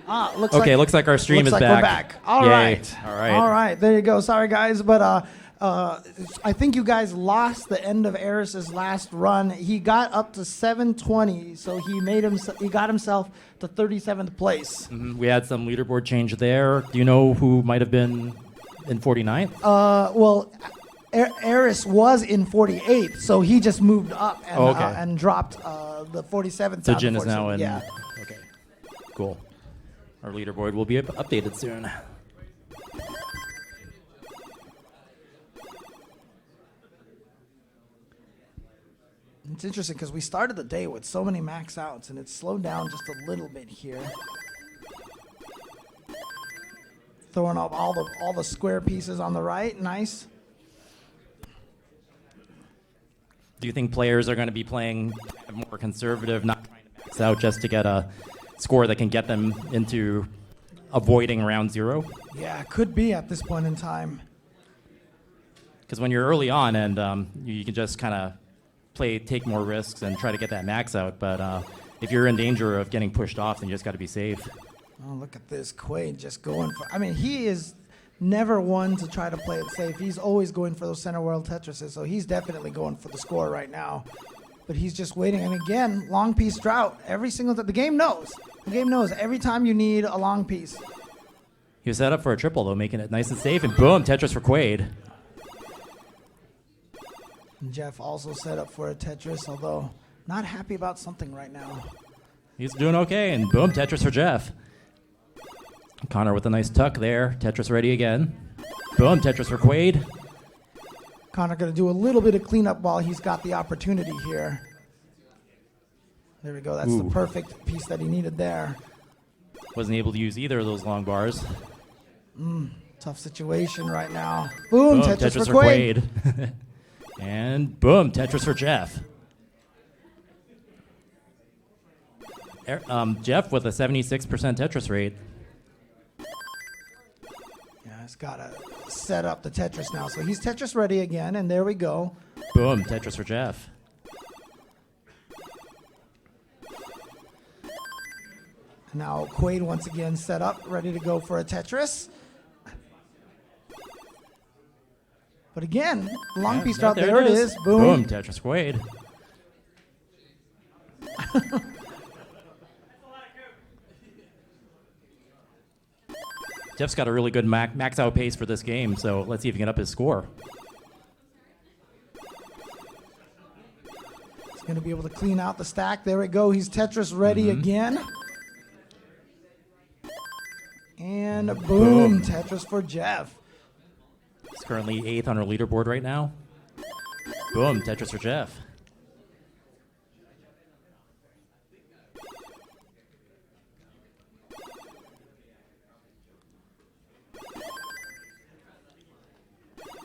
Looks like our stream is back. We're back. All Yay. right. All right. All right. There you go. Sorry, guys, but I think you guys lost the end of Eris's last run. He got up to 720, so he got himself to 37th place. We had some leaderboard change there. Do you know who might have been in 49th? Well, Eris was in 48th, so he just moved up and dropped the 47th. So Jin is now in. Yeah. Okay. Cool. Our leaderboard will be updated soon. It's interesting because we started the day with so many max outs, and it's slowed down just a little bit here. Throwing up all the square pieces on the right. Nice. Do you think players are going to be playing more conservative, not trying to max out just to get a score that can get them into avoiding round zero? Yeah, could be at this point in time. Because when you're early on and you can just kind of take more risks and try to get that max out. But if you're in danger of getting pushed off, then you just got to be safe. Oh, look at this. Quaid just going for... I mean, he is never one to try to play it safe. He's always going for those center world Tetrises, so he's definitely going for the score right now. But he's just waiting. And again, long piece drought. Every single time. The game knows. The game knows every time you need a long piece. He was set up for a triple, though, making it nice and safe. And boom, Tetris for Quaid. And Jeff also set up for a Tetris, although not happy about something right now. He's doing okay, and boom, Tetris for Jeff. Connor with a nice tuck there. Tetris ready again. Boom, Tetris for Quaid. Connor going to do a little bit of cleanup while he's got the opportunity here. There we go. That's the perfect piece that he needed there. Wasn't able to use either of those long bars. Tough situation right now. Boom, Tetris for Quaid. And boom, Tetris for Jeff. Jeff with a 76% Tetris rate. Yeah, he's got to set up the Tetris now. So he's Tetris ready again, and there we go. Boom, Tetris for Jeff. Now Quaid once again set up, ready to go for a Tetris. But again, long piece out there. It is. Boom. Boom, Tetris Quaid. Jeff's got a really good max out pace for this game, so let's see if he can up his score. He's going to be able to clean out the stack. There we go. He's Tetris ready again. And boom, Tetris for Jeff. He's currently 8th on our leaderboard right now. Boom, Tetris for Jeff.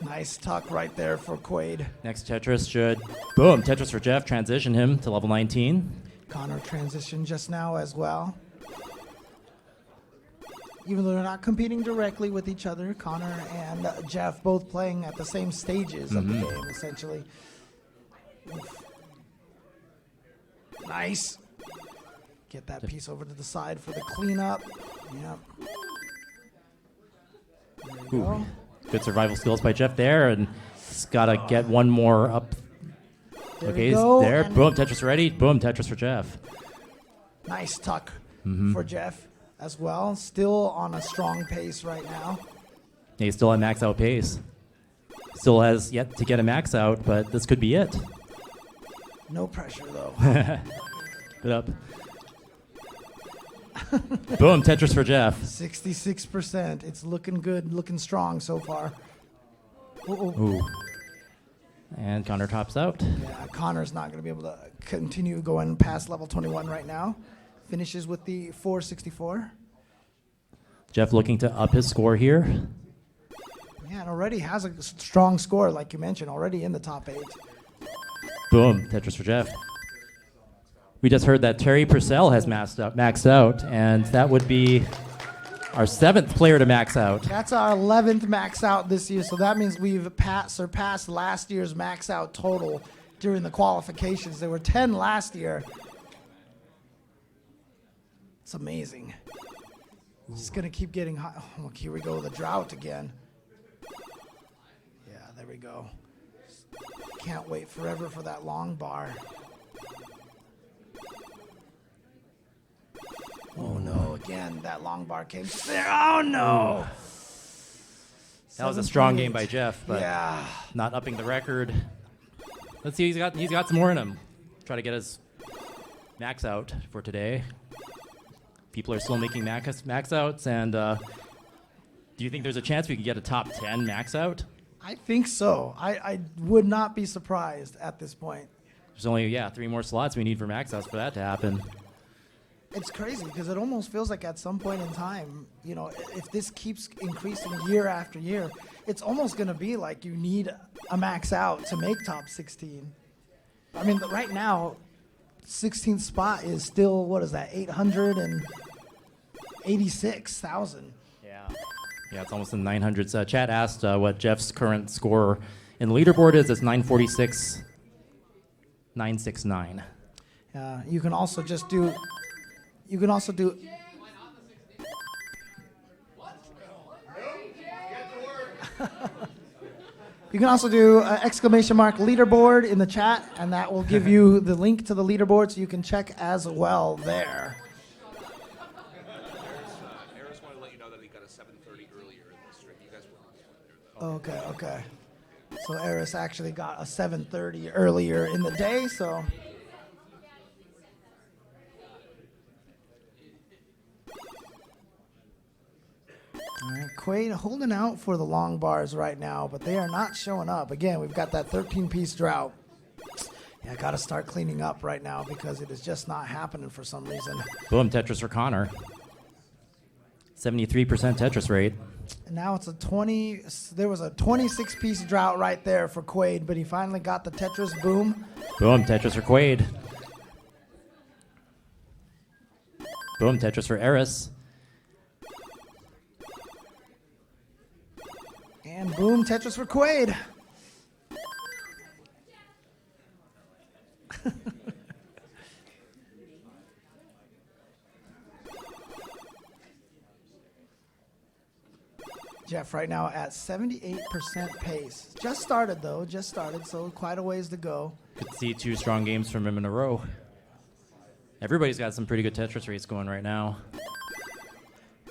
Nice tuck right there for Quaid. Next Tetris should, boom, Tetris for Jeff, transition him to level 19. Connor transitioned just now as well. Even though they're not competing directly with each other, Connor and Jeff both playing at the same stages of the game, essentially. Oof. Nice. Get that piece over to the side for the cleanup. Yep. There you go. Good survival skills by Jeff there, and he's got to get one more up. Okay, he's there. Boom, Tetris ready. Boom, Tetris for Jeff. Nice tuck for Jeff as well. Still on a strong pace right now. Yeah, he's still at max out pace. Still has yet to get a max out, but this could be it. No pressure, though. Keep it up. Boom, Tetris for Jeff. 66%. It's looking good, looking strong so far. Ooh. And Connor tops out. Yeah, Connor's not going to be able to continue going past level 21 right now. Finishes with the 464. Jeff looking to up his score here. Yeah, and already has a strong score, like you mentioned, already in the top 8. Boom, Tetris for Jeff. We just heard that Terry Purcell has maxed out, and that would be our 7th player to max out. That's our 11th max out this year, so that means we've surpassed last year's max out total during the qualifications. There were 10 last year. It's amazing. Just going to keep getting high. Oh, here we go, the drought again. Yeah, there we go. Can't wait forever for that long bar. Oh, no, again, that long bar came there. Oh, no. That was a strong 7.8. game by Jeff, but yeah. not upping the record. Let's see, he's got some more in him. Try to get his max out for today. People are still making max outs, and do you think there's a chance we could get a top 10 max out? I think so. I would not be surprised at this point. There's only, 3 more slots we need for max outs for that to happen. It's crazy because it almost feels like at some point in time, you know, if this keeps increasing year after year, it's almost going to be like you need a max out to make top 16. I mean, right now, 16th spot is still, what is that, 886,000. Yeah, it's almost in the 900s. Chat asked what Jeff's current score in the leaderboard is. It's 946,969. You can also just do. You can also do. You can also do exclamation mark leaderboard in the chat, and that will give you the link to the leaderboard so you can check as well there. Eris wanted to let you know that he got a 7:30 earlier in the stream. You guys were on there. Okay. So Eris actually got a 7:30 earlier in the day, so. All right, Quaid holding out for the long bars right now, but they are not showing up. Again, we've got that 13-piece drought. Yeah, got to start cleaning up right now because it is just not happening for some reason. Boom, Tetris for Connor. 73% Tetris rate. And now it's a 20. There was a 26-piece drought right there for Quaid, but he finally got the Tetris boom. Boom, Tetris for Quaid. Boom, Tetris for Eris. And boom, Tetris for Quaid. Jeff right now at 78% pace. Just started, so quite a ways to go. Could see 2 strong games from him in a row. Everybody's got some pretty good Tetris rates going right now.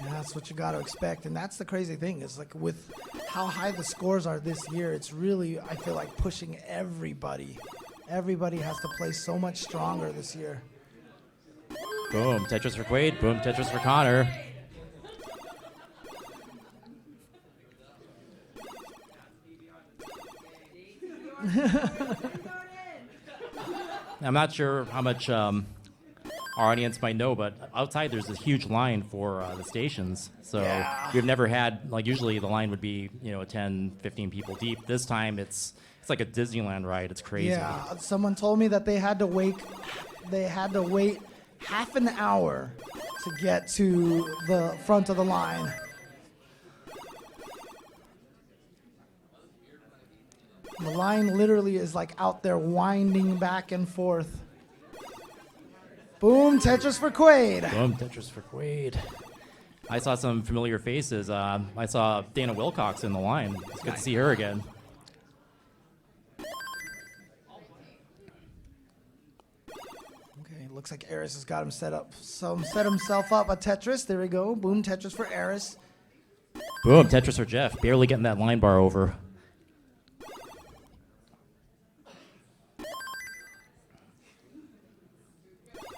Yeah, that's what you got to expect. And that's the crazy thing is like with how high the scores are this year, it's really, I feel like, pushing everybody. Everybody has to play so much stronger this year. Boom, Tetris for Quaid. Boom, Tetris for Connor. I'm not sure how much our audience might know, but outside there's this huge line for the stations. So we've never had, like, usually the line would be, 10, 15 people deep. This time it's like a Disneyland ride. It's crazy. Yeah, someone told me that they had to wait half an hour to get to the front of the line. The line literally is like out there winding back and forth. Boom, Tetris for Quaid. Boom, Tetris for Quaid. I saw some familiar faces. I saw Dana Wilcox in the line. It's good to see her again. Okay, looks like Eris has got him set up. So set himself up a Tetris. There we go. Boom, Tetris for Eris. Boom, Tetris for Jeff. Barely getting that line bar over.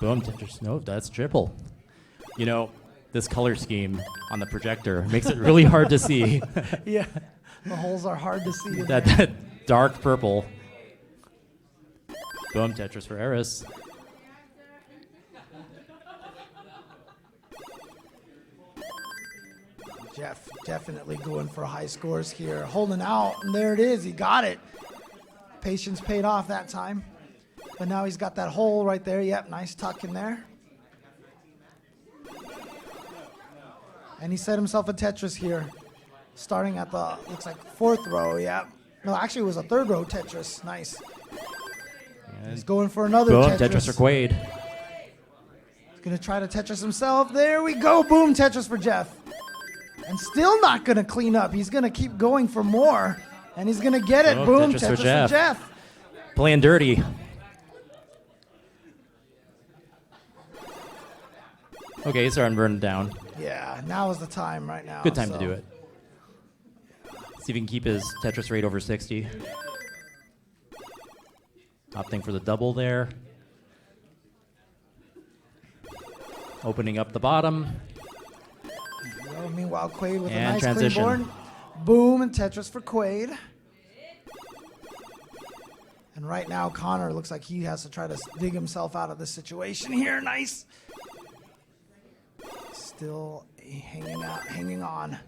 Boom, Tetris. No, that's triple. This color scheme on the projector makes it really hard to see. Yeah, the holes are hard to see. that dark purple. Boom, Tetris for Eris. Jeff definitely going for high scores here. Holding out, and there it is. He got it. Patience paid off that time. But now he's got that hole right there. Yep, nice tuck in there. And he set himself a Tetris here. Starting at the, looks like 4th row, yep. No, actually it was a 3rd row Tetris. Nice. And He's going for another boom, Tetris. Tetris for Quaid. Gonna try to Tetris himself. There we go. Boom, Tetris for Jeff. And still not gonna clean up. He's gonna keep going for more. And he's gonna get it. Oh, Boom, Tetris Tetris for for Jeff. Jeff. Playing dirty. Okay, he's starting to burn it down. Yeah, now is the time right now. Good time to do it. See if he can keep his Tetris rate over 60. Opting for the double there. Opening up the bottom. Well, meanwhile, Quaid with And a nice transition. clean board. Boom, and Tetris for Quaid. And right now, Connor looks like he has to try to dig himself out of this situation here. Nice. Still hanging on.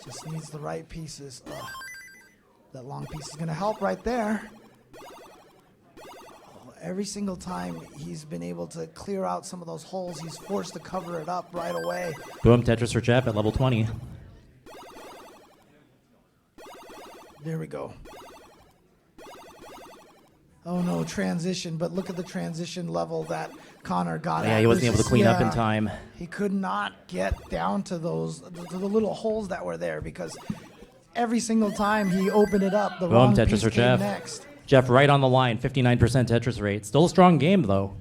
Just needs the right pieces. Ugh. That long piece is going to help right there. Oh, every single time he's been able to clear out some of those holes, he's forced to cover it up right away. Boom, Tetris for Jeff at level 20. There we go. Oh no, transition, but look at the transition level that Connor got Yeah, at. he wasn't This able to is- clean up in yeah. time. He could not get down to those, to the little holes that were there because every single time he opened it up, the Boom, wrong Tetris piece for came Jeff. next. Jeff right on the line, 59% Tetris rate. Still a strong game, though.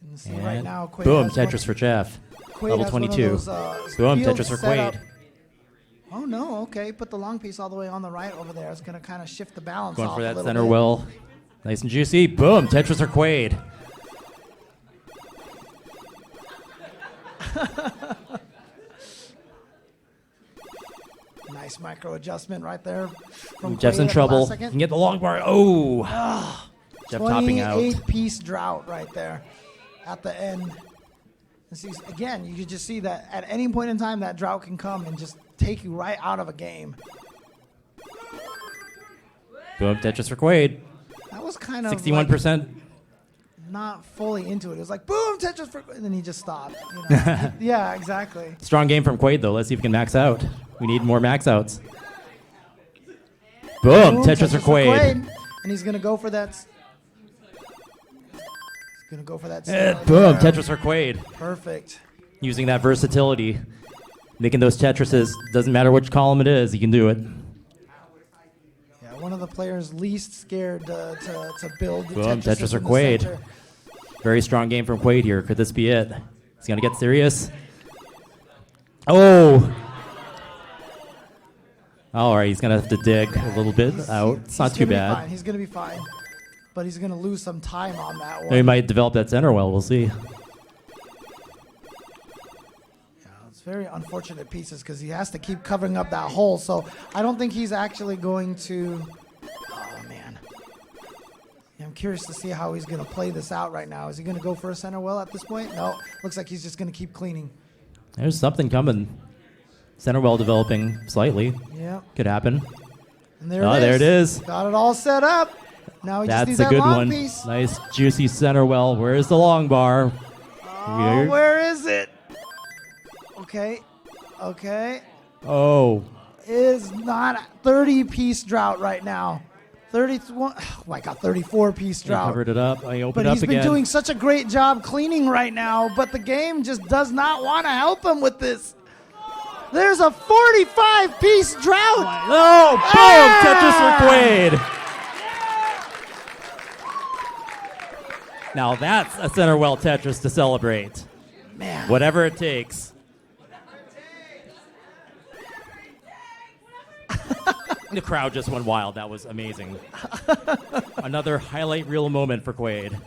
And see And right now, Quaid boom, has Tetris for Jeff. Quaid Level has one of 22. those, Boom, fields Tetris for set up. Quaid. Oh no, okay, put the long piece all the way on the right over there. It's going to kind of shift the balance Going off for a that little center bit. well. Nice and juicy. Boom, Tetris for Quaid. Nice micro adjustment right there. From Jeff's Quaid in at the trouble. last You second. can get the long bar. Oh! Jeff topping out. 28-piece drought right there at the end. And see, again, you can just see that at any point in time, that drought can come and just take you right out of a game. Boom, Tetris for Quaid. That was kind of 61%. like not fully into it. It was like, boom, Tetris for, and then he just stopped. You know? Yeah, exactly. Strong game from Quaid, though. Let's see if we can max out. We need more max outs. Boom, Tetris for Quaid. And he's gonna go for that. He's gonna go for that. Boom, Tetris for Quaid. Perfect. Using that versatility. Making those Tetrises. Doesn't matter which column it is, he can do it. Yeah, one of the players least scared to build. Boom, Tetris in or the Quaid. center. Very strong game from Quaid here. Could this be it? He's going to get serious. Oh! All right, he's going to have to dig a little bit out. It's not He's too gonna be bad. fine. He's gonna be fine, but he's gonna lose some time on that one. He might develop that center well. We'll see. Yeah, it's very unfortunate pieces because he has to keep covering up that hole. So I don't think he's actually going to. Oh man, yeah, I'm curious to see how he's gonna play this out right now. Is he gonna go for a center well at this point? No, looks like he's just gonna keep cleaning. There's something coming. Center well developing slightly. Yeah, Could happen. and there Oh, it is. there it is. Got it all set up. Now he just That's needs a that good long one. piece. Nice, juicy center well. Where's the long bar? Oh, where is it? Okay, okay. Oh, Is not 30-piece drought right now. 31. Oh my God, 34-piece he drought. covered it up. He opened But up he's been again. doing such a great job cleaning right now, but the game just does not want to help him with this. There's a 45-piece drought. Oh, boom! Tetris for Quaid. Now that's a center well Tetris to celebrate. Man, Whatever it takes. The crowd just went wild. That was amazing. Another highlight reel moment for Quaid.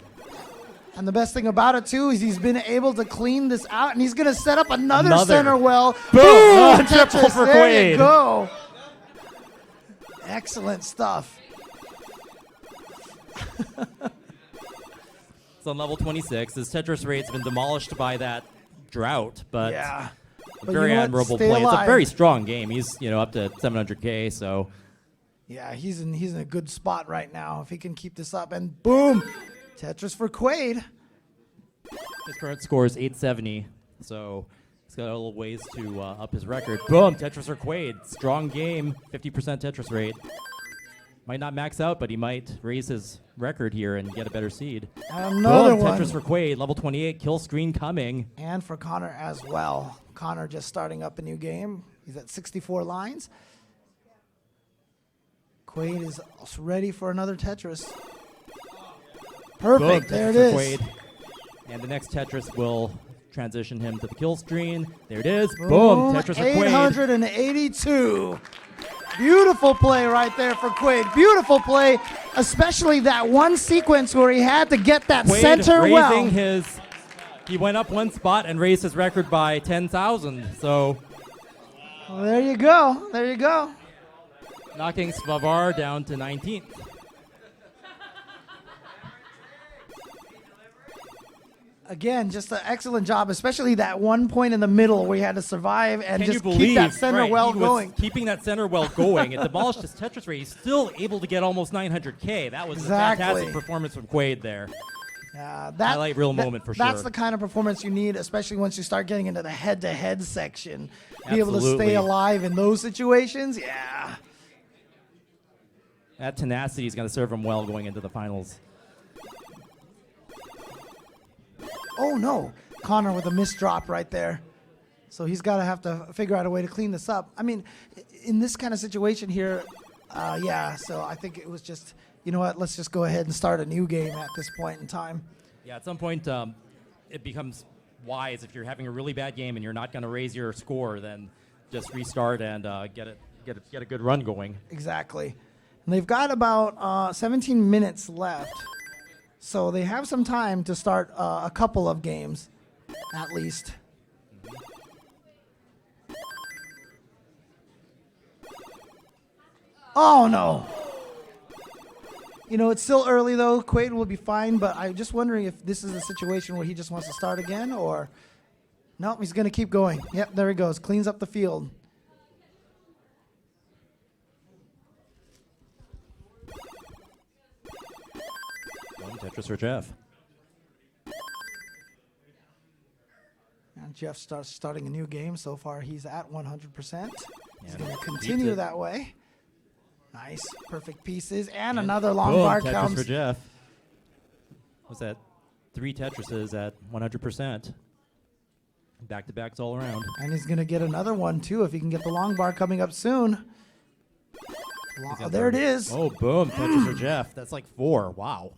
and the best thing about it, too, is he's been able to clean this out, and he's going to set up another Another. center well. Boom! Oh, triple Tetris, for there Quaid. you go. Excellent stuff. It's on level 26. His Tetris rate's been demolished by that drought, but Yeah. a But very you know what? admirable Stay play. It's a alive. very strong game. He's up to 700K, so Yeah, he's in a good spot right now. If he can keep this up, and boom, Tetris for Quaid. his current score is 870. So he's got a little ways to up his record. Boom, Tetris or Quaid. Strong game, 50% Tetris rate. Might not max out, but he might raise his record here and get a better seed. Another Boom, one. Tetris for Quaid, level 28, kill screen coming. And for Connor as well. Connor just starting up a new game. He's at 64 lines. Quaid is ready for another Tetris. Perfect. Boom, There it Tetris for is. Quaid. And the next Tetris will transition him to the kill screen. There it is. Boom, Tetris for Quaid. 882. Beautiful play right there for Quaid. Beautiful play, especially that one sequence where he had to get that Quaid center raising well. his, he went up one spot and raised his record by 10,000. So Well, there you go. There you go. knocking Svavar down to 19th. Again, just an excellent job, especially that one point in the middle where he had to survive and Can just you keep believe that center right, well he was going. keeping that center well going. It demolished his Tetris rate. He's still able to get almost 900K. That was Exactly. a fantastic performance from Quaid there. That, Highlight reel moment for That's sure. the kind of performance you need, especially once you start getting into the head-to-head section. Be able to Absolutely. stay alive in those situations, yeah. That tenacity is going to serve him well going into the finals. Oh, no. Connor with a missed drop right there. So he's got to have to figure out a way to clean this up. I mean, in this kind of situation here, yeah, so I think it was just, you know what, let's just go ahead and start a new game at this point in time. Yeah, at some point, it becomes wise if you're having a really bad game and you're not going to raise your score, then just restart and get a good run going. Exactly. And they've got about 17 minutes left. So they have some time to start a couple of games, at least. Oh, no. You know, it's still early, though. Quaid will be fine, but I'm just wondering if this is a situation where he just wants to start again, or... No, he's going to keep going. Yep, there he goes. Cleans up the field. Tetris for Jeff. And Jeff starts starting a new game. So far, he's at 100%. He's Yeah, going to beats continue it. that way. Nice. Perfect pieces. And another long bar Tetris comes. for Jeff. What's that? 3 Tetrises at 100%. Back-to-backs all around. And he's going to get another one, too, if he can get the long bar coming up soon. There it is. Oh, boom. Tetris for Jeff. That's like 4. Wow.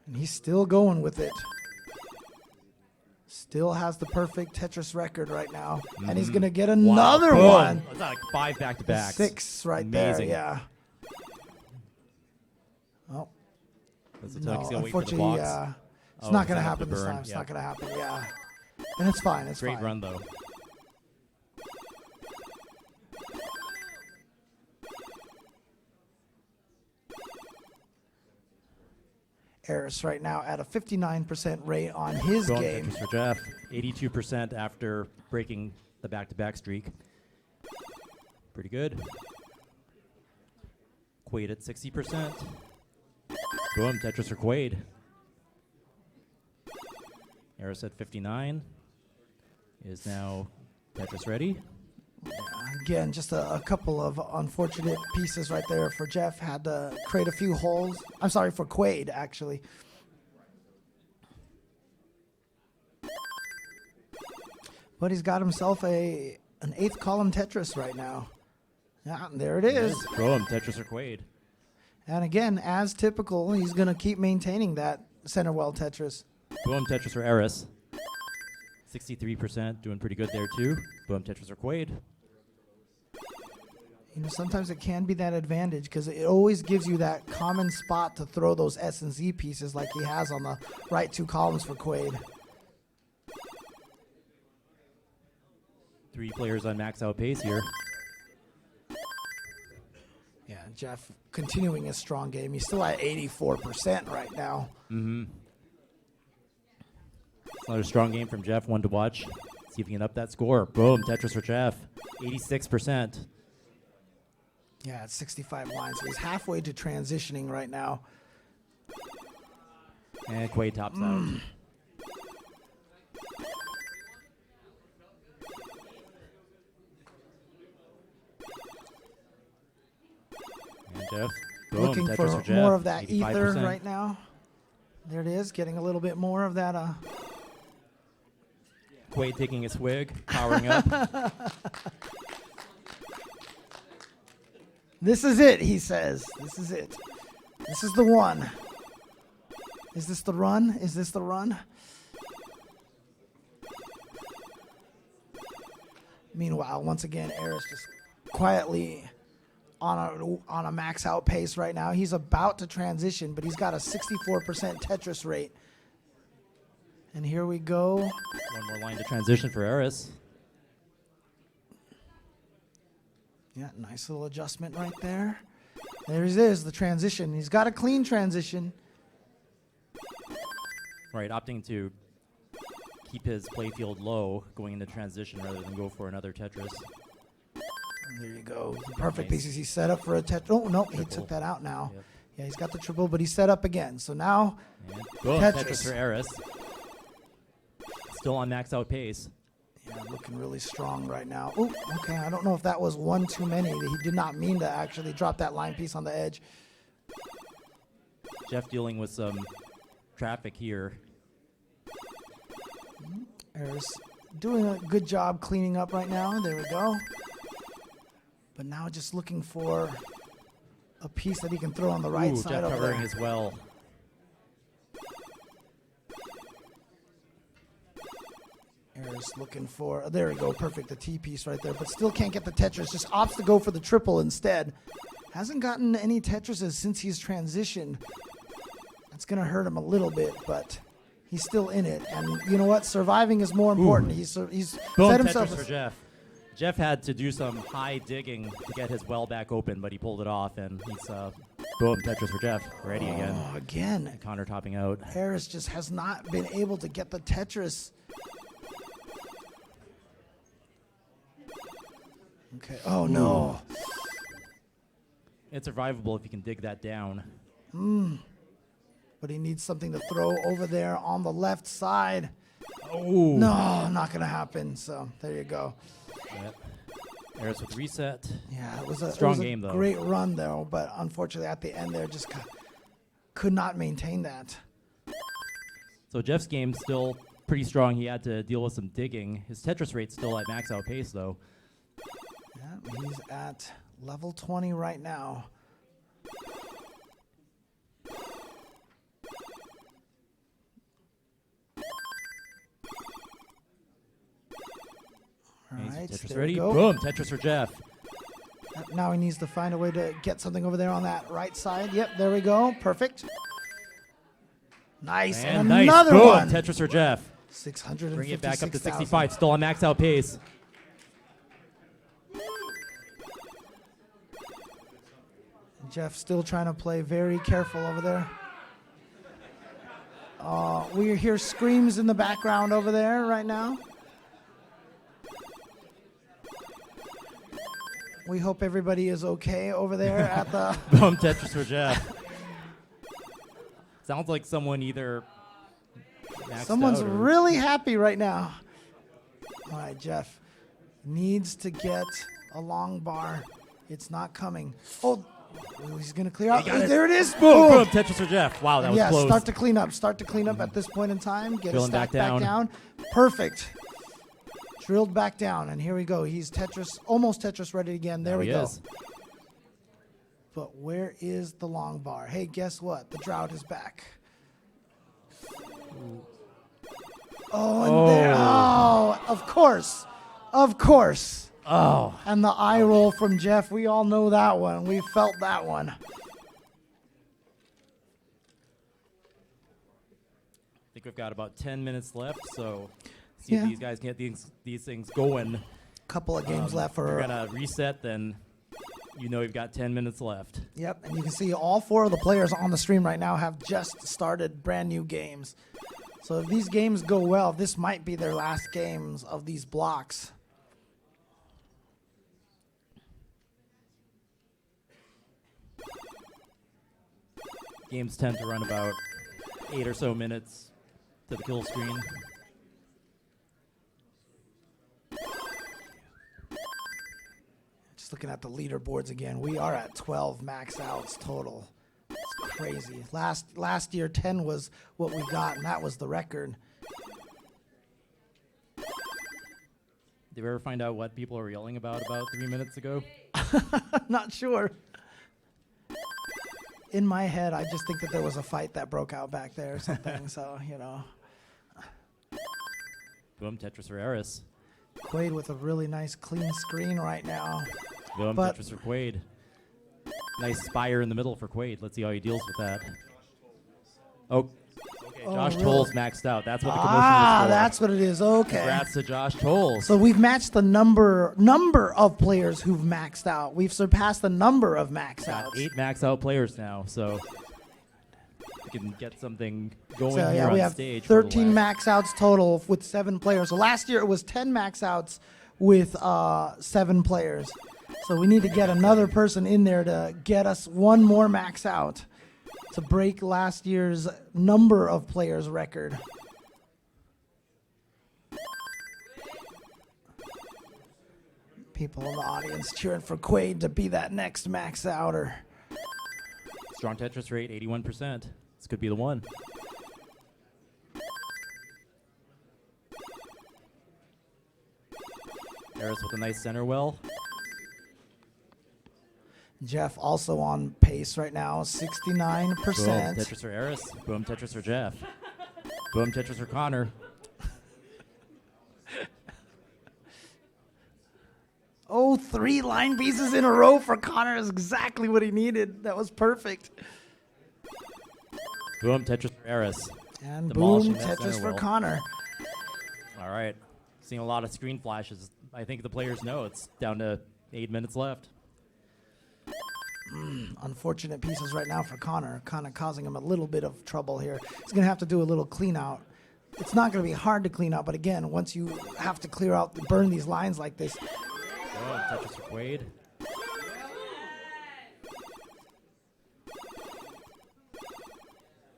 And he's still going with it. Still has the perfect Tetris record right now. And he's going to get another Boom. one. That's like 5 back-to-backs. 6 right Amazing. there, yeah. Oh, That's the no, he's gonna wait for the unfortunately, blocks. it's Oh, not it's going to gonna have happen to this burn, time. It's yeah. not going to happen, yeah. And it's fine, it's Great fine. run, though. Eris right now at a 59% rate on his Boom. game. Tetris for Jeff. 82% after breaking the back-to-back streak. Pretty good. Quaid at 60%. Boom. Tetris for Quaid. Eris at 59. Is now Tetris ready. Again, just a couple of unfortunate pieces right there for Jeff. Had to create a few holes. I'm sorry, for Quaid, actually. But he's got himself an 8th column Tetris right now. Yeah, and there it is. Boom. Tetris for Quaid. And again, as typical, he's going to keep maintaining that center well Tetris. Boom. Tetris for Eris. 63%. Doing pretty good there, too. Boom. Tetris for Quaid. You know, sometimes it can be that advantage because it always gives you that common spot to throw those S and Z pieces like he has on the right 2 columns for Quaid. 3 players on max out pace here. Yeah, Jeff continuing his strong game. He's still at 84% right now. Mm-hmm. Another strong game from Jeff. One to watch. See if he can up that score. Boom. Tetris for Jeff. 86%. Yeah, at 65 lines. So he's halfway to transitioning right now. And Quaid tops out. And Jeff Boom, Looking Tetris for for Jeff, more of that ether 85%. right now. There it is, getting a little bit more of that. Quaid taking a swig, powering up. This is it, he says. This is it. This is the one. Is this the run? Is this the run? Meanwhile, once again, Eris just quietly on a max out pace right now. He's about to transition, but he's got a 64% Tetris rate. And here we go. One more line to transition for Eris. Yeah, nice little adjustment right there. There it is, the transition. He's got a clean transition. Right, opting to keep his playfield low going into transition rather than go for another Tetris. And there you go. Perfect Nice. pieces. He's set up for a Tetris. Oh, no, he Triple. took that out now. Yep. Yeah, he's got the triple, but he's set up again. So now, And boom, Tetris. Tetris for Eris. Still on max out pace. yeah, looking really strong right now. Oh, okay. I don't know if that was one too many. He did not mean to actually drop that line piece on the edge. Jeff dealing with some traffic here. Eris doing a good job cleaning up right now. There we go. But now just looking for a piece that he can throw on the right Ooh, side Jeff over covering there. as well. Eris looking for, there we go, perfect, the T piece right there, but still can't get the Tetris, just opts to go for the triple instead. Hasn't gotten any Tetrises since he's transitioned. That's going to hurt him a little bit, but he's still in it. And you know what? Surviving is more important. He's Boom, set Tetris himself. for Jeff. Jeff had to do some high digging to get his well back open, but he pulled it off, and he's boom, Tetris for Jeff. Ready again. Oh, again. Connor topping out. Eris just has not been able to get the Tetris. Okay. Oh, no. It's survivable if you can dig that down. But he needs something to throw over there on the left side. Oh. No, not going to happen. So there you go. Yep. Eris with reset. Yeah, it was a Strong it was game, a though. great run, though. But unfortunately, at the end there, just could not maintain that. So Jeff's game still pretty strong. He had to deal with some digging. His Tetris rate's still at max out pace, though. Yeah, he's at level 20 right now. All He's right, Tetris there we ready. go. Boom, Tetris for Jeff. Now he needs to find a way to get something over there on that right side. Yep, there we go. Perfect. Nice. And nice. another Boom, one. Tetris for Jeff. 656,000. Bring it back up to 65. Still on max out pace. Jeff still trying to play very careful over there. We hear screams in the background over there right now. We hope everybody is okay over there at the... Boom, Tetris for Jeff. Sounds like someone either maxed Someone's out or really happy right now. All right, Jeff needs to get a long bar. It's not coming. Oh, he's going to clear out. got it. There it is. boom, boom, Tetris for Jeff. Wow, that was Yeah, close. start to clean up. Start to clean up at this point in time. Get Drilling it stacked back back down. down. Perfect. Drilled back down, and here we go. He's Tetris, almost Tetris ready again. There we he go. is. But where is the long bar? Hey, guess what? The drought is back. Oh, and there. Oh, of course. Of course. Oh, And the eye roll from Jeff. We all know that one. We felt that one. I think we've got about 10 minutes left, so see Yeah. if these guys can get these things going. Couple of games left If you're for. going to reset, then you know you've got 10 minutes left. Yep, and you can see all four of the players on the stream right now have just started brand new games. So if these games go well, this might be their last games of these blocks. Games tend to run about 8 or so minutes to the kill screen. Just looking at the leaderboards again. We are at 12 max outs total. It's crazy. Last year, 10 was what we got, and that was the record. Did you ever find out what people were yelling about 3 minutes ago? Not sure. In my head, I just think that there was a fight that broke out back there or something. So, you know. Boom, Tetris for Eris. Quaid with a really nice clean screen right now. Boom, But- Tetris for Quaid. Nice spire in the middle for Quaid. Let's see how he deals with that. Oh, okay. Oh, Josh really? Tolles maxed out. That's what the commotion was for. That's what it is. Okay. Congrats to Josh Tolles. So we've matched the number of players who've maxed out. We've surpassed the number of max Got outs. 8 max out players now, so we can get something going So here yeah, on we have stage. for the 13 last- max outs total with 7 players. So last year it was 10 max outs with 7 players. So we need to get another person in there to get us one more max out to break last year's number of players record. People in the audience cheering for Quaid to be that next max outer. Strong Tetris rate, 81%. This could be the one. Eris with a nice center well. Jeff also on pace right now, 69%. Boom, Tetris for Eris. Boom, Tetris for Jeff. Boom, Tetris for Connor. Oh, 3 line pieces in a row for Connor is exactly what he needed. That was perfect. Boom, Tetris for Eris. And Demolishing boom, that Tetris center for well. Connor. All right. Seeing a lot of screen flashes. I think the players know it's down to 8 minutes left. Unfortunate pieces right now for Connor, kind of causing him a little bit of trouble here. He's going to have to do a little clean out. It's not going to be hard to clean out, but again, once you have to clear out, burn these lines like this, Boom, Tetris for Quaid.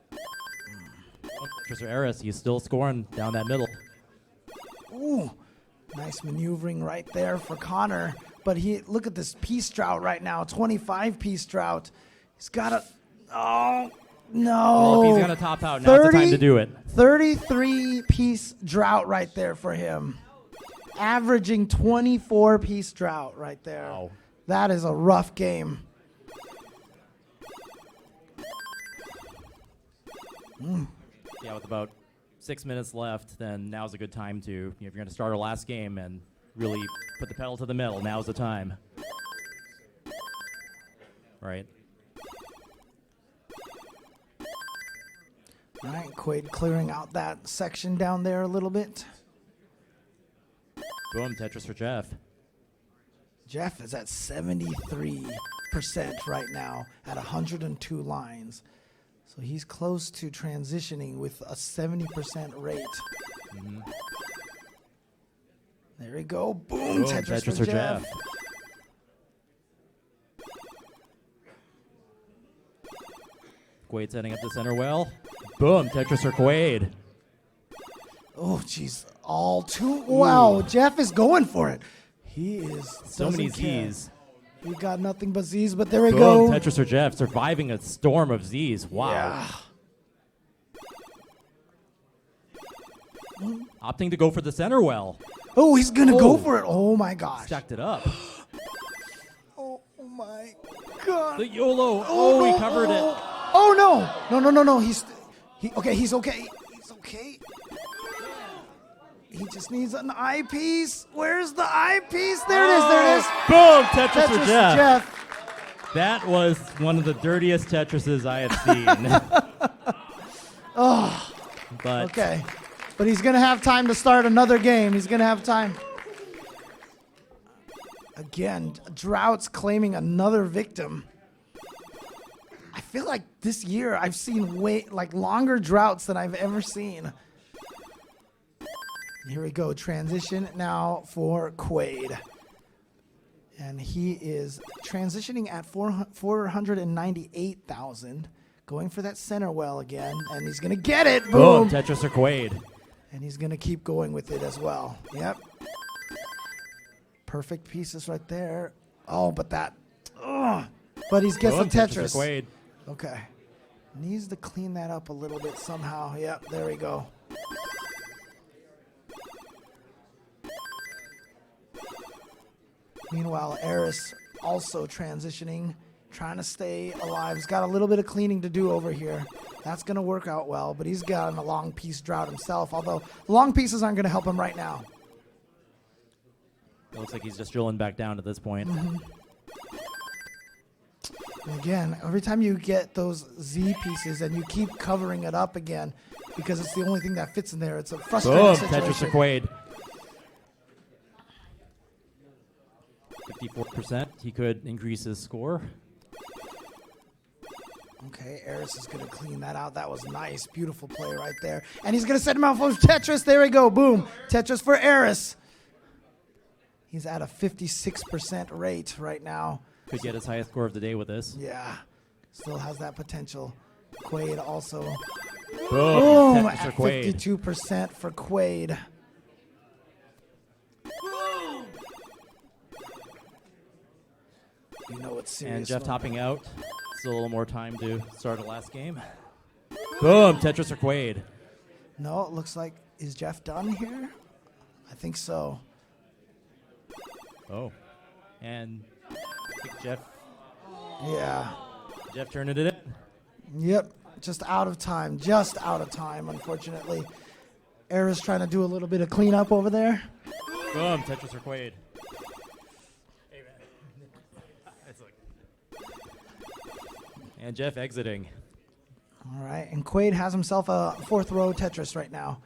Boom, Tetris for Eris. He's still scoring down that middle. ooh, nice maneuvering right there for Connor. But look at this piece drought right now, 25 piece drought. He's got a, oh, no. Well, if he's going to top out, now's the time to do it. 33 piece drought right there for him. Averaging 24 piece drought right there. Wow. That is a rough game. Yeah, with about 6 minutes left, then now's a good time to, if you're going to start our last game and really put the pedal to the metal, now's the time. Right. All right, Quaid clearing out that section down there a little bit. Boom, Tetris for Jeff. Jeff is at 73% right now at 102 lines. So he's close to transitioning with a 70% rate. There we go. Boom, Boom, Tetris for Jeff. Quaid setting up the center well. Boom, Tetris for Quaid. Oh, jeez. All too wow. Jeff is going for it. He is. So many doesn't care. Z's. He got nothing but Z's, but there we Boom, go. Tetris for Jeff, surviving a storm of Z's. Wow. Yeah. Opting to go for the center well. Oh, he's going to go Oh. for it. Oh, my gosh. Stacked it up. Oh, my God. The YOLO. Oh, he covered it. Oh, no. No. He's okay. He's okay. He's okay. He just needs an eyepiece. Where's the eyepiece? There it is. There it is. Boom, Tetris, Tetris for Jeff. Jeff. That was one of the dirtiest Tetrises I have seen. Oh, But okay. But he's going to have time to start another game. He's going to have time. Again, Drought's claiming another victim. I feel like this year I've seen longer droughts than I've ever seen. Here we go. Transition now for Quaid. And he is transitioning at 498,000. Going for that center well again. And he's going to get it. boom, Boom. Tetris for Quaid. And he's going to keep going with it as well. Yep. Perfect pieces right there. Oh, but that. Ugh. But he's gets Boom, a Tetris. for Quaid. Okay. Needs to clean that up a little bit somehow. Yep, there we go. Meanwhile, Eris also transitioning, trying to stay alive. He's got a little bit of cleaning to do over here. That's going to work out well, but he's got a long piece drought himself, although long pieces aren't going to help him right now. It looks like he's just drilling back down at this point. And again, every time you get those Z pieces and you keep covering it up again because it's the only thing that fits in there, it's a frustrating Boom, situation. Tetris for Quaid. 54%. He could increase his score. Okay, Eris is going to clean that out. That was nice. Beautiful play right there. And he's going to set him out for Tetris. There we go. Boom. Tetris for Eris. He's at a 56% rate right now. Could get his highest score of the day with this. Yeah. Still has that potential. Quaid also. Boom, Boom. Tetris for At Quaid. 52% for Quaid. You know it's serious. And Jeff one. topping out. Still a little more time to start the last game. Boom, Tetris for Quaid. No, it looks like, is Jeff done here? I think so. Oh. And I think Yeah. Jeff turned it in. Yep. Just out of time. Just out of time, unfortunately. Era's trying to do a little bit of cleanup over there. Boom, Tetris for Quaid. And Jeff exiting. All right. And Quaid has himself a fourth row Tetris right now.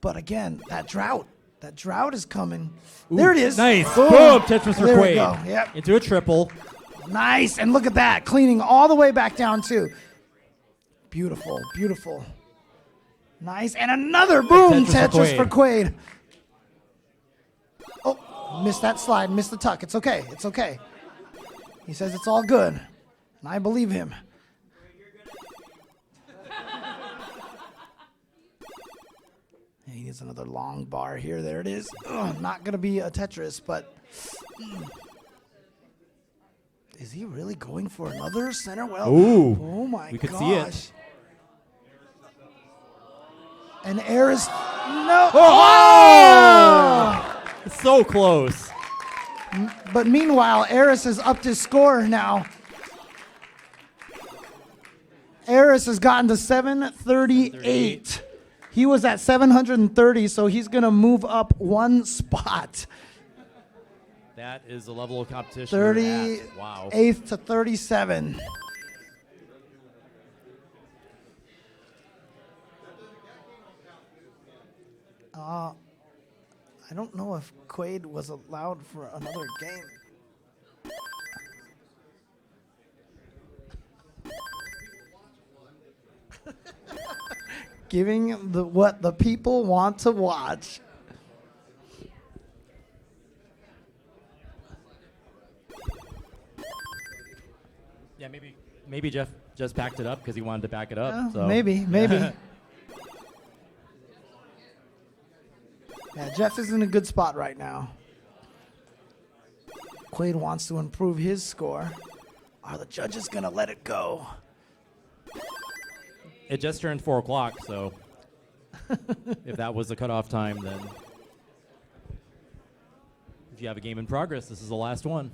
But again, that drought. That drought is coming. Ooh, there it is. Nice. Boom. Boom, Tetris for There we Quaid. go. Yep. Into a triple. Nice. And look at that. Cleaning all the way back down, too. Beautiful. Beautiful. Nice. And another boom Tetris for Quaid. Oh, missed that slide. Missed the tuck. It's okay. It's okay. He says it's all good. And I believe him. He needs another long bar here. There it is. Ugh, not going to be a Tetris, but... Is he really going for another center well? Ooh. Oh, my gosh. We could see it. And Eris... No! Oh! It's so close. But meanwhile, Eris has upped his score now. Eris has gotten to 738. He was at 730, so he's going to move up one spot. That is the level of competition. we're at. Wow. 38th to 37. I don't know if Quaid was allowed for another game. Giving what the people want to watch. Yeah, maybe Jeff just packed it up because he wanted to back it up. So. Maybe. Yeah, Jeff is in a good spot right now. Quaid wants to improve his score. Are the judges going to let it go? It just turned 4 o'clock, so if that was the cutoff time, then if you have a game in progress, this is the last one.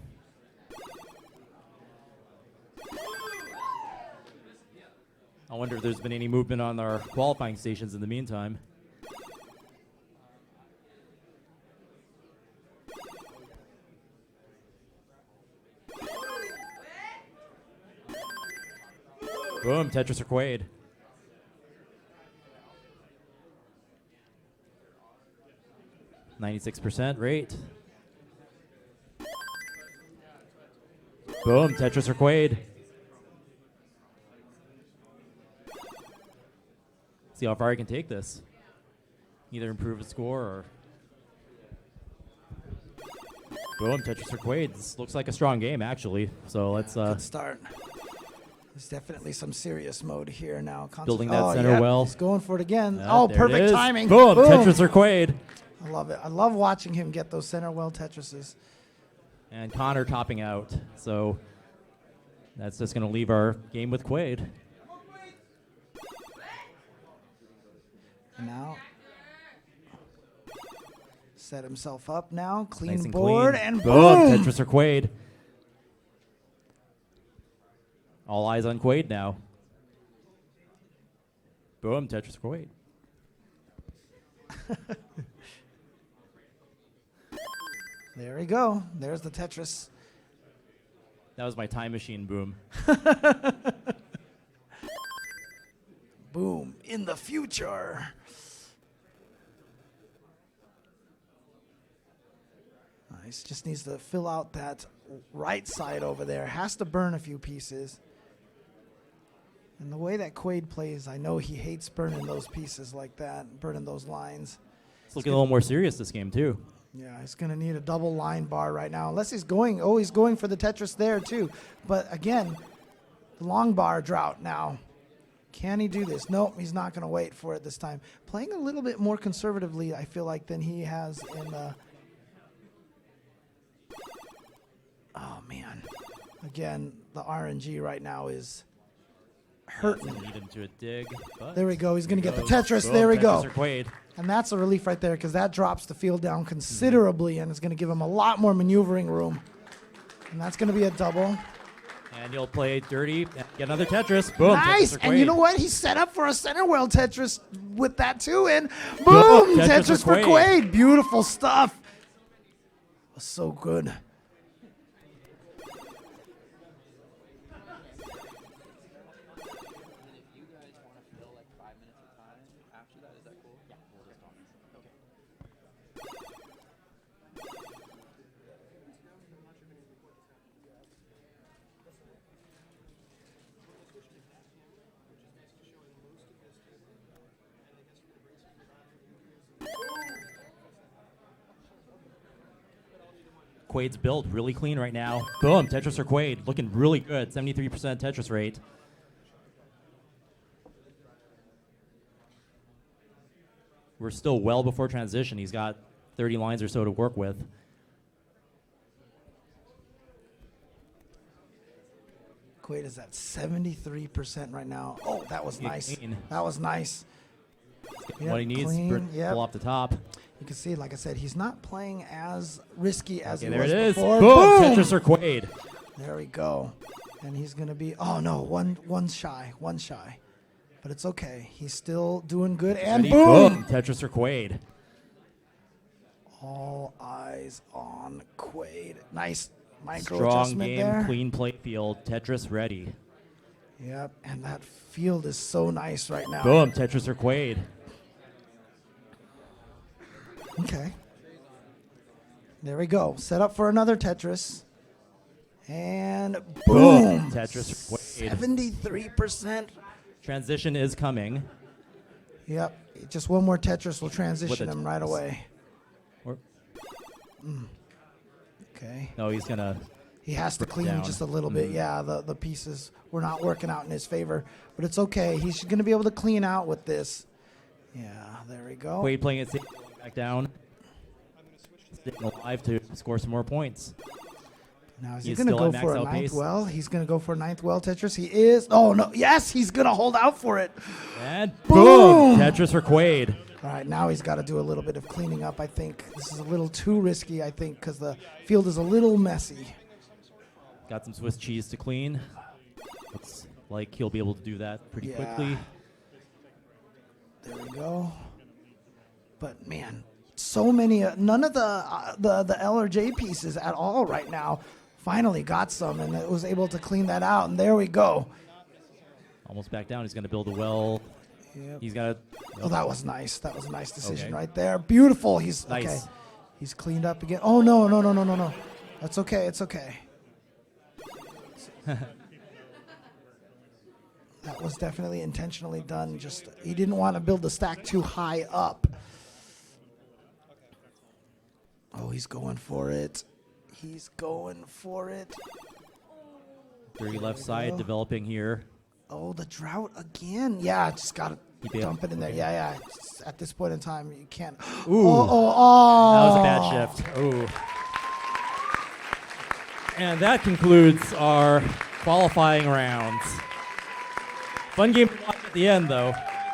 I wonder if there's been any movement on our qualifying stations in the meantime. Boom, Tetris or Quaid. %, rate. Boom, Tetris or Quaid. See how far he can take this. Either improve his score or... Boom, Tetris or Quaid. This looks like a strong game, actually. So let's... Good start. There's definitely some serious mode here now. Building that center well. He's going for it again. There Perfect it is. timing. Boom, Tetris or Quaid. I love it. I love watching him get those center well Tetrises. And Connor topping out. So that's just going to leave our game with Quaid. Now, set himself up now. Clean Nice and board, clean. and Boom! boom! Tetris or Quaid. All eyes on Quaid now. Boom! Tetris or Quaid. There we go. There's the Tetris. That was my time machine boom. Boom. In the future. Nice. Just needs to fill out that right side over there. Has to burn a few pieces. And the way that Quaid plays, I know he hates burning those pieces like that, burning those lines. It's looking a little more serious this game, too. Yeah, he's going to need a double line bar right now. Unless he's going, he's going for the Tetris there too. But again, the long bar drought now. Can he do this? Nope, he's not going to wait for it this time. Playing a little bit more conservatively, I feel like, than he has in the... Oh, man. Again, the RNG right now is hurting. Lead him to a dig. There we go. He's going to get the goes. Tetris. Boom, There we Tetris go. or Quaid. And that's a relief right there because that drops the field down considerably and it's going to give him a lot more maneuvering room. And that's going to be a double. And you'll play dirty and get another Tetris. Boom. Nice. Tetris or And you Quaid. know what? He's set up for a center world Tetris with that too. And boom. Boom, Tetris Tetris for for Quaid. Quaid. Beautiful stuff. Was so good. Quaid's build really clean right now. Boom, Tetris or Quaid, looking really good. 73% Tetris rate. We're still well before transition. He's got 30 lines or so to work with. Quaid is at 73% right now. Oh, that was Get nice. clean. That was nice. Yep, What he needs, clean, yep. pull off the top. You can see, like I said, he's not playing as risky as Okay, he there was it is. before. Boom, Tetris or Quaid. There we go. And he's going to be, oh no, one shy. But it's okay. He's still doing good. And Ready? boom! Tetris or Quaid. All eyes on Quaid. Nice micro Strong adjustment game, there. clean play field. Tetris ready. Yep, and that field is so nice right now. Boom, Tetris or Quaid. Okay. There we go. Set up for another Tetris. And boom! Tetris or Quaid. 73%. Transition is coming. Yep. Just one more Tetris will transition With a him right Tetris. away. Or, Okay. no, he's going to... He has to Break clean down. just a little bit. Yeah, the pieces were not working out in his favor. But it's okay. He's going to be able to clean out with this. Yeah, there we go. Quaid playing it safe, back down. Staying alive to score some more points. Now, is he He's going to still go at for max a out ninth pace. well? He's going to go for a ninth well Tetris. He is. Oh, no. Yes, he's going to hold out for it. And Boom! boom! Tetris or Quaid. All right, now he's got to do a little bit of cleaning up, I think. This is a little too risky, I think, because the field is a little messy. Got some Swiss cheese to clean. Looks like he'll be able to do that pretty Yeah. quickly. There we go. But, man, so many, none of the L or J pieces at all right now. Finally got some, and it was able to clean that out, and there we go. Almost back down. He's going to build a well. Yep. He's got to... Oh, that was nice. That was a nice decision Okay. right there. Beautiful. He's Nice. okay. He's cleaned up again. Oh, no. That's okay. It's okay. That was definitely intentionally done. Just he didn't want to build the stack too high up. Oh, he's going for it. He's going for it. Dirty left side go. developing here. Oh, the drought again. Yeah, just got to Keep it dump up. it in there. Okay. Yeah. Just at this point in time, you can't. Ooh. Oh. That was a bad shift. Ooh. And that concludes our qualifying rounds. Fun game to watch at the end, though.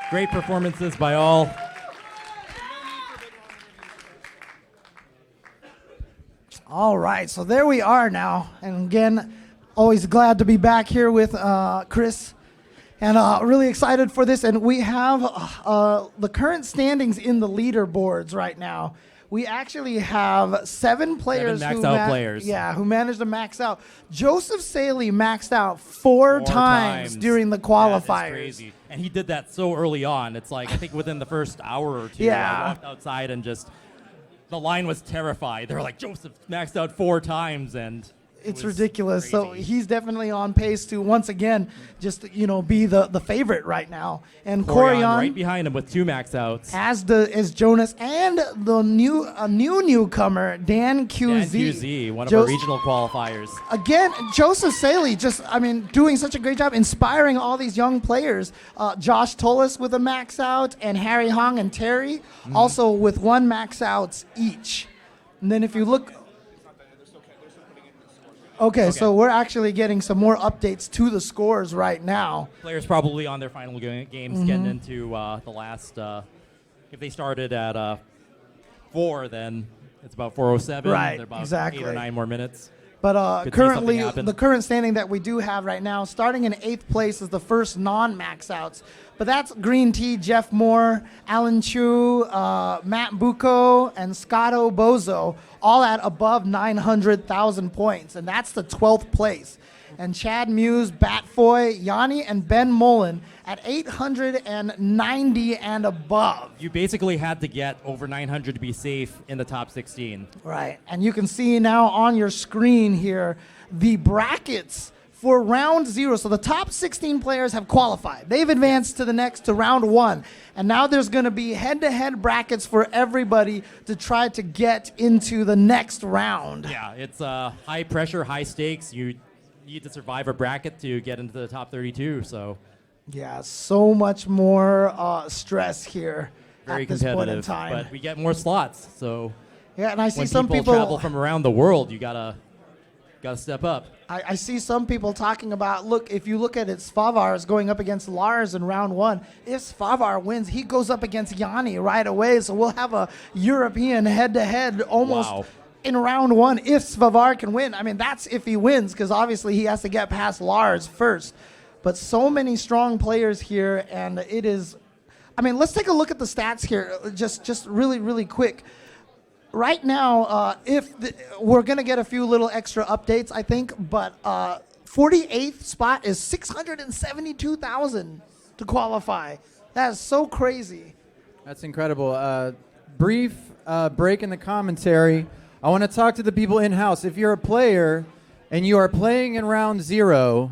Great performances by all. All right, so there we are now. And again, always glad to be back here with Chris. And really excited for this. And we have the current standings in the leaderboards right now. We actually have 7 players maxed out players. Yeah, who managed to max out. Joseph Saley maxed out four times during the qualifiers. That is crazy. And he did that so early on. It's like, I think within the first hour or two, Yeah. I walked outside and just, the line was terrified. They were like, Joseph maxed out 4 times, and it's was ridiculous. crazy. So he's definitely on pace to once again just be the favorite right now. And Corian right behind him with 2 max outs. as Jonas and the newcomer Dan QZ. Dan QZ, one of our regional qualifiers. Again, Joseph Saley doing such a great job inspiring all these young players. Josh Tullis with a max out, and Harry Hong and Terry also with 1 max out each. And then if you look. Okay, so we're actually getting some more updates to the scores right now. Players probably on their final games getting into the last. If they started at 4, then it's about 4:07. Right, They're about exactly. 8 or 9 more minutes. But Could see currently, something happen. the current standing that we do have right now, starting in 8th place is the first non-max outs. But that's Green Tea, Jeff Moore, Alan Chu, Matt Bucco, and Scotto Bozo, all at above 900,000 points. And that's the 12th place. And Chad Muse, Batfoy, Yanni, and Ben Mullen at 890 and above. You basically had to get over 900 to be safe in the top 16. Right, and you can see now on your screen here the brackets for round 0. So the top 16 players have qualified. They've advanced to round 1. And now there's going to be head-to-head brackets for everybody to try to get into the next round. Yeah, it's high pressure, high stakes. You need to survive a bracket to get into the top 32. So Yeah, so much more stress here very at this point in competitive. time. But we get more slots. So Yeah, and I see when some people travel from around the world, you gotta step up. I see some people talking about, look, if you look at it, Svavar is going up against Lars in round 1. If Svavar wins, he goes up against Yanni right away. So we'll have a European head-to-head almost in round 1 if Svavar can win. I mean, that's if he wins, because obviously he has to get past Lars first. But so many strong players here, and it is... I mean, let's take a look at the stats here, just really, really quick. Right now, we're going to get a few little extra updates, I think, but 48th spot is 672,000 to qualify. That is so crazy. That's incredible. Brief break in the commentary. I want to talk to the people in-house. If you're a player and you are playing in round 0,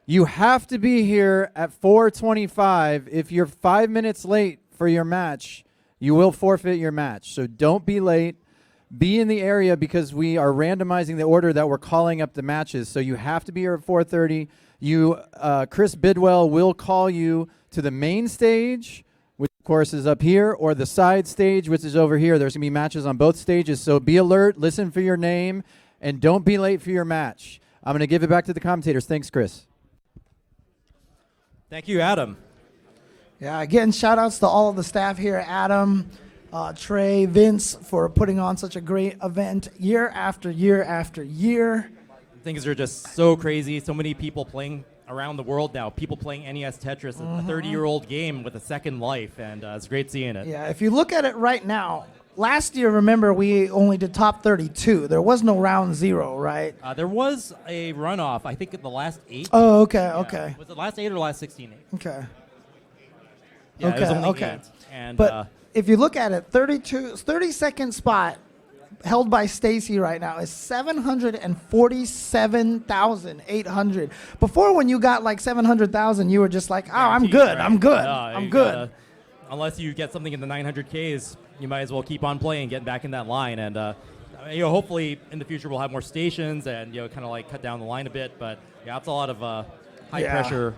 you have to be here at 4:25. If you're 5 minutes late for your match, you will forfeit your match. So don't be late. Be in the area because we are randomizing the order that we're calling up the matches. So you have to be here at 4:30. Chris Bidwell will call you to the main stage, which of course is up here, or the side stage, which is over here. There's going to be matches on both stages. So be alert, listen for your name, and don't be late for your match. I'm going to give it back to the commentators. Thanks, Chris. Thank you, Adam. Yeah, again, shout-outs to all of the staff here, Adam, Trey, Vince, for putting on such a great event year after year after year. Things are just so crazy. So many people playing around the world now. People playing NES Tetris, a 30-year-old game with a second life, and it's great seeing it. Yeah, if you look at it right now, last year, remember, we only did top 32. There was no round 0, right? There was a runoff, I think, in the last 8. Oh, okay, Yeah. okay. Was it last 8 or last 16? Okay. Yeah, it was Okay, only okay. 8. And, But if you look at it, 32nd spot held by Stacy right now is 747,800. Before, when you got like 700,000, you were just like, oh, I'm guaranteed, good, right? I'm good, No, I'm you good. gotta- unless you get something in the 900Ks, you might as well keep on playing, getting back in that line. And hopefully in the future we'll have more stations and kind of like cut down the line a bit. But yeah, it's a lot of high Yeah. pressure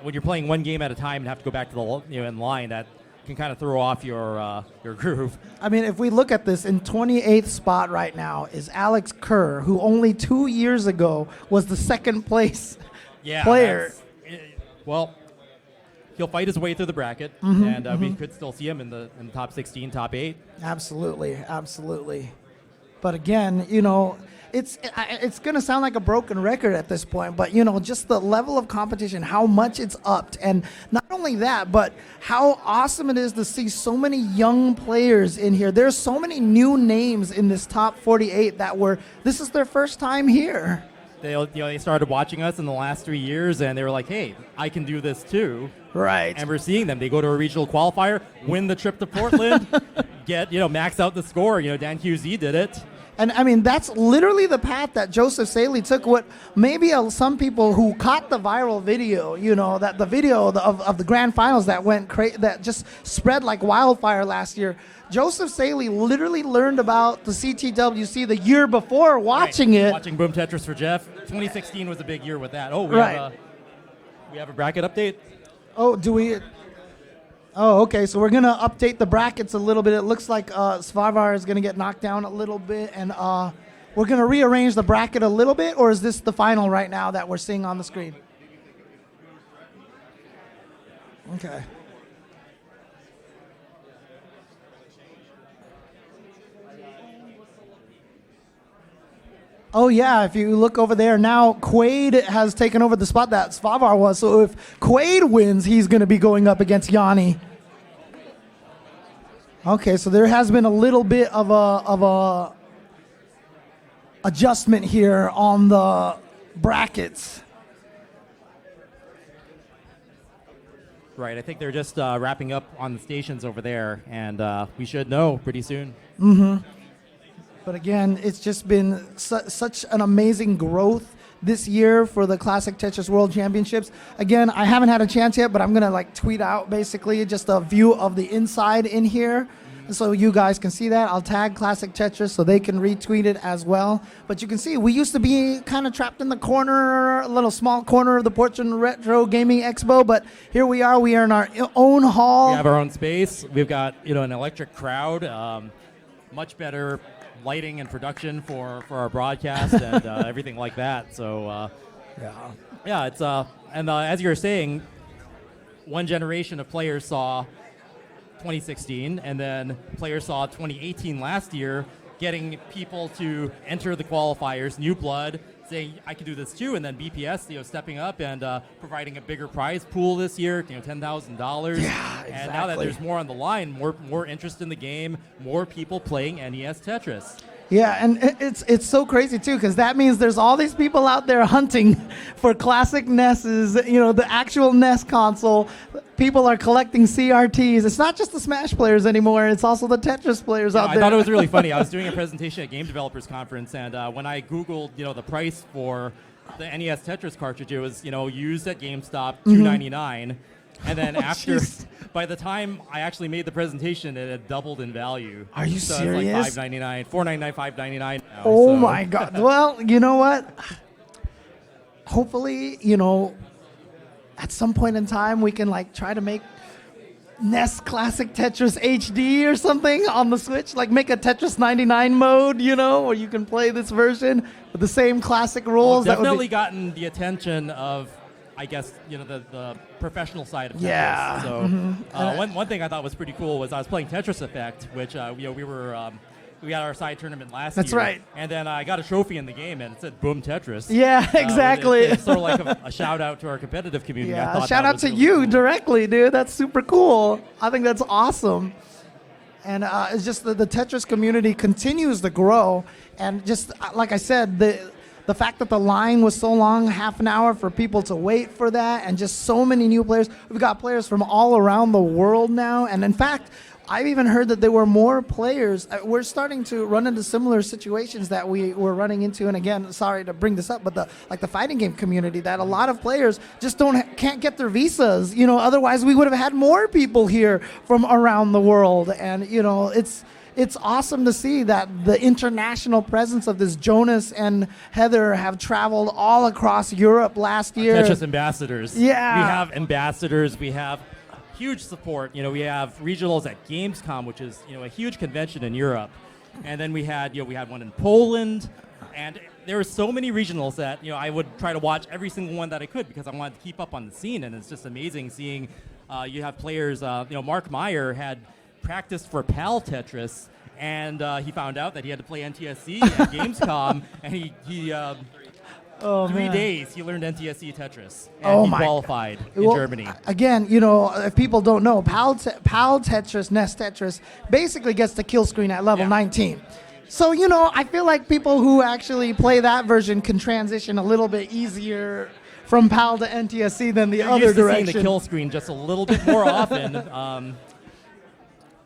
when you're playing one game at a time and have to go back to the in line. That can kind of throw off your groove. I mean, if we look at this, in 28th spot right now is Alex Kerr, who only 2 years ago was the second place player. Well, he'll fight his way through the bracket, and we could still see him in the top 16, top 8. Absolutely, absolutely. But again, you know, it's going to sound like a broken record at this point, but, you know, just the level of competition, how much it's upped. And not only that, but how awesome it is to see so many young players in here. There's so many new names in this top 48 this is their first time here. They started watching us in the last 3 years, and they were like, hey, I can do this too. Right. And we're seeing them. They go to a regional qualifier, win the trip to Portland, max out the score. Dan QZ did it. And I mean, that's literally the path that Joseph Saley took. What maybe some people who caught the viral video, that the video of the grand finals that that just spread like wildfire last year. Joseph Saley literally learned about the CTWC the year before watching it. Watching Boom Tetris for Jeff. 2016 was a big year with that. Oh, we have a bracket update? Oh, do we? Oh, okay. So we're going to update the brackets a little bit. It looks like Svarvar is going to get knocked down a little bit. And we're going to rearrange the bracket a little bit. Or is this the final right now that we're seeing on the screen? Okay. Oh, yeah, if you look over there, now Quaid has taken over the spot that Svarvar was. So if Quaid wins, he's going to be going up against Yanni. Okay, so there has been a little bit of a adjustment here on the brackets. Right, I think they're just wrapping up on the stations over there, and we should know pretty soon. Mm-hmm. But again, it's just been such an amazing growth this year for the Classic Tetris World Championships. Again, I haven't had a chance yet, but I'm going to tweet out basically just a view of the inside in here. So you guys can see that. I'll tag Classic Tetris so they can retweet it as well. But you can see we used to be kind of trapped in the corner, a little small corner of the Portland Retro Gaming Expo. But here we are. We are in our own hall. We have our own space. We've got an electric crowd, much better lighting and production for our broadcast and everything like that. So it's and as you were saying, one generation of players saw 2016, and then players saw 2018 last year, getting people to enter the qualifiers, new blood, saying I can do this too, and then BPS stepping up and providing a bigger prize pool this year, $10,000. Yeah, exactly. And now that there's more on the line, more interest in the game, more people playing NES Tetris. Yeah, and it's so crazy too, because that means there's all these people out there hunting for classic NESs, the actual NES console. People are collecting CRTs. It's not just the Smash players anymore. It's also the Tetris players out there. I thought it was really funny. I was doing a presentation at Game Developers Conference, and when I Googled, the price for the NES Tetris cartridge, it was, used at GameStop, $2.99. And then by the time I actually made the presentation, it had doubled in value. Are you serious? It's like $5.99, $4.99, $5.99 now. Oh my God. Well, you know what? Hopefully, at some point in time, we can try to make NES Classic Tetris HD or something on the Switch. Make a Tetris 99 mode, where you can play this version with the same classic rules. Well, definitely gotten the attention of, I guess, the professional side of Tetris. Yeah. So one thing I thought was pretty cool was I was playing Tetris Effect, which we had our side tournament last year. That's right. And then I got a trophy in the game, and it said Boom Tetris. Yeah, exactly. It's sort of like a shout out to our competitive community. Yeah, shout out to really you cool. Directly, dude. That's super cool. I think that's awesome. And it's just the Tetris community continues to grow. And just like I said, the fact that the line was so long, half an hour for people to wait for that, and just so many new players. We've got players from all around the world now. And in fact, I've even heard that there were more players. We're starting to run into similar situations that we were running into. And again, sorry to bring this up, but the fighting game community, that a lot of players just can't get their visas. Otherwise we would have had more people here from around the world. And it's awesome to see that the international presence of this. Jonas and Heather have traveled all across Europe last year. Tetris ambassadors. Yeah. We have ambassadors. We have huge support. You know, we have regionals at Gamescom, which is, you know, a huge convention in Europe. And then we had one in Poland. And there were so many regionals that, you know, I would try to watch every single one that I could because I wanted to keep up on the scene. And it's just amazing seeing you have players, you know, Mark Meyer had practiced for PAL Tetris, and he found out that he had to play NTSC at Gamescom, and he 3 days he learned NTSC Tetris, and he qualified in Germany. Again, you know, if people don't know, PAL Tetris, NES Tetris, basically gets the kill screen at level 19. So, you know, I feel like people who actually play that version can transition a little bit easier from PAL to NTSC than the other used to direction. seeing the kill screen just a little bit more often.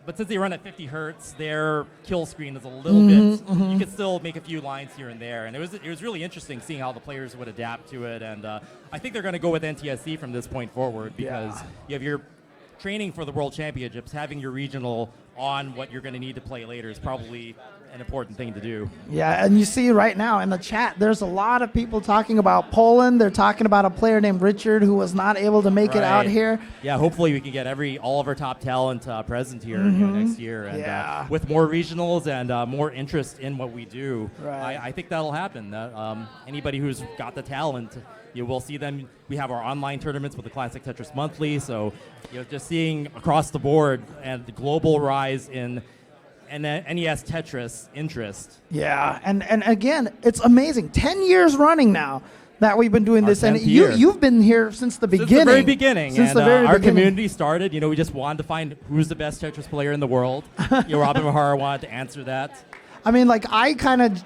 But since they run at 50 hertz, their kill screen is a little bit. You can still make a few lines here and there, and it was really interesting seeing how the players would adapt to it. And I think they're going to go with NTSC from this point forward because you have your training for the World Championships. Having your regional on what you're going to need to play later is probably an important thing to do. Yeah, and you see right now in the chat, there's a lot of people talking about Poland. They're talking about a player named Richard who was not able to make it out here. Yeah, hopefully we can get all of our top talent present here you know, next year. And with more regionals and more interest in what we do, I think that'll happen. Anybody who's got the talent, you will see them. We have our online tournaments with the Classic Tetris Monthly, so you know, just seeing across the board and the global rise in NES Tetris interest. Yeah, and again, it's amazing. 10 years running now that we've been doing this, and you've been here since the beginning. Since the very beginning. Since and, the very our beginning. community started, you know, we just wanted to find who's the best Tetris player in the world. You know, Robin Mahara wanted to answer that. I mean, like, I kind of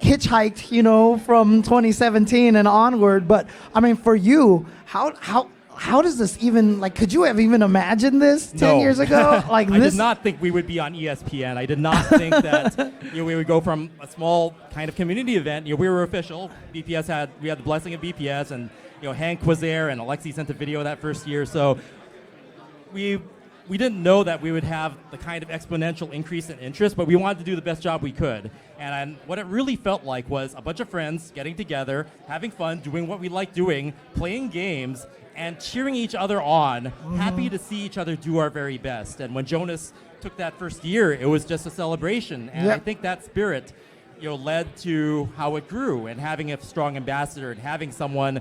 hitchhiked, you know, from 2017 and onward, but I mean, for you, how does this even, like, could you have even imagined this 10 years ago? Like, I did not think we would be on ESPN. I did not think that you know, we would go from a small kind of community event. You know, we were official. we had the blessing of BPS, and you know, Hank was there, and Alexi sent a video that first year. So we didn't know that we would have the kind of exponential increase in interest, but we wanted to do the best job we could. And what it really felt like was a bunch of friends getting together, having fun, doing what we like doing, playing games, and cheering each other on, happy to see each other do our very best. And when Jonas took that first year, it was just a celebration. And I think that spirit, you know, led to how it grew, and having a strong ambassador and having someone,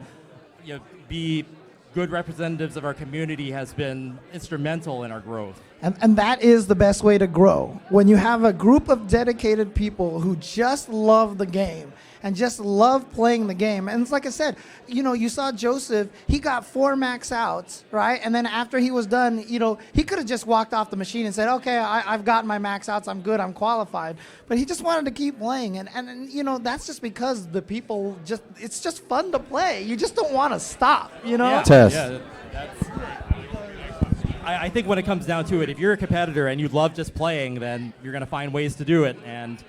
you know, be good representatives of our community has been instrumental in our growth. And that is the best way to grow. When you have a group of dedicated people who just love the game and just love playing the game. And it's like I said, you know, you saw Joseph, he got 4 max outs, right? And then after he was done, you know, he could have just walked off the machine and said, okay, I've gotten my max outs, I'm good, I'm qualified. But he just wanted to keep playing. And you know, that's just because the people it's just fun to play. You just don't want to stop, you know? Yeah. Test. Yeah, I think when it comes down to it, if you're a competitor and you love just playing, then you're going to find ways to do it. And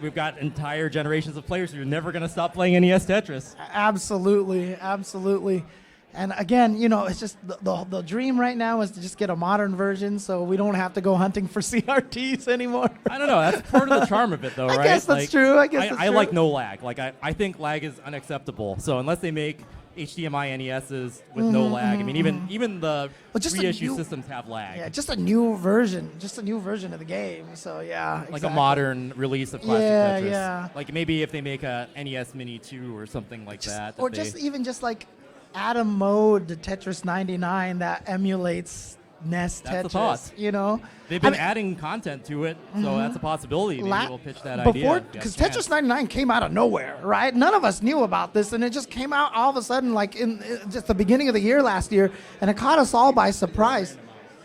we've got entire generations of players who are never going to stop playing NES Tetris. Absolutely, absolutely. And again, you know, it's just the dream right now is to just get a modern version so we don't have to go hunting for CRTs anymore. I don't know. That's part of the charm of it, though, right? I guess that's true. I like no lag. Like, I think lag is unacceptable. So unless they make HDMI NESs with no lag, I mean, even the reissue systems have lag. Yeah, just a new version of the game. So yeah, like exactly. a modern release of Classic Tetris. Yeah. Like maybe if they make a NES Mini 2 or something like that. Or even just like add a mode to Tetris 99 that emulates NES That's the Tetris. thought. You know, They've been adding content to it, so that's a possibility. Maybe we'll pitch that idea. Because Tetris 99 came out of nowhere, right? None of us knew about this, and it just came out all of a sudden, like in just the beginning of the year last year, and it caught us all by surprise.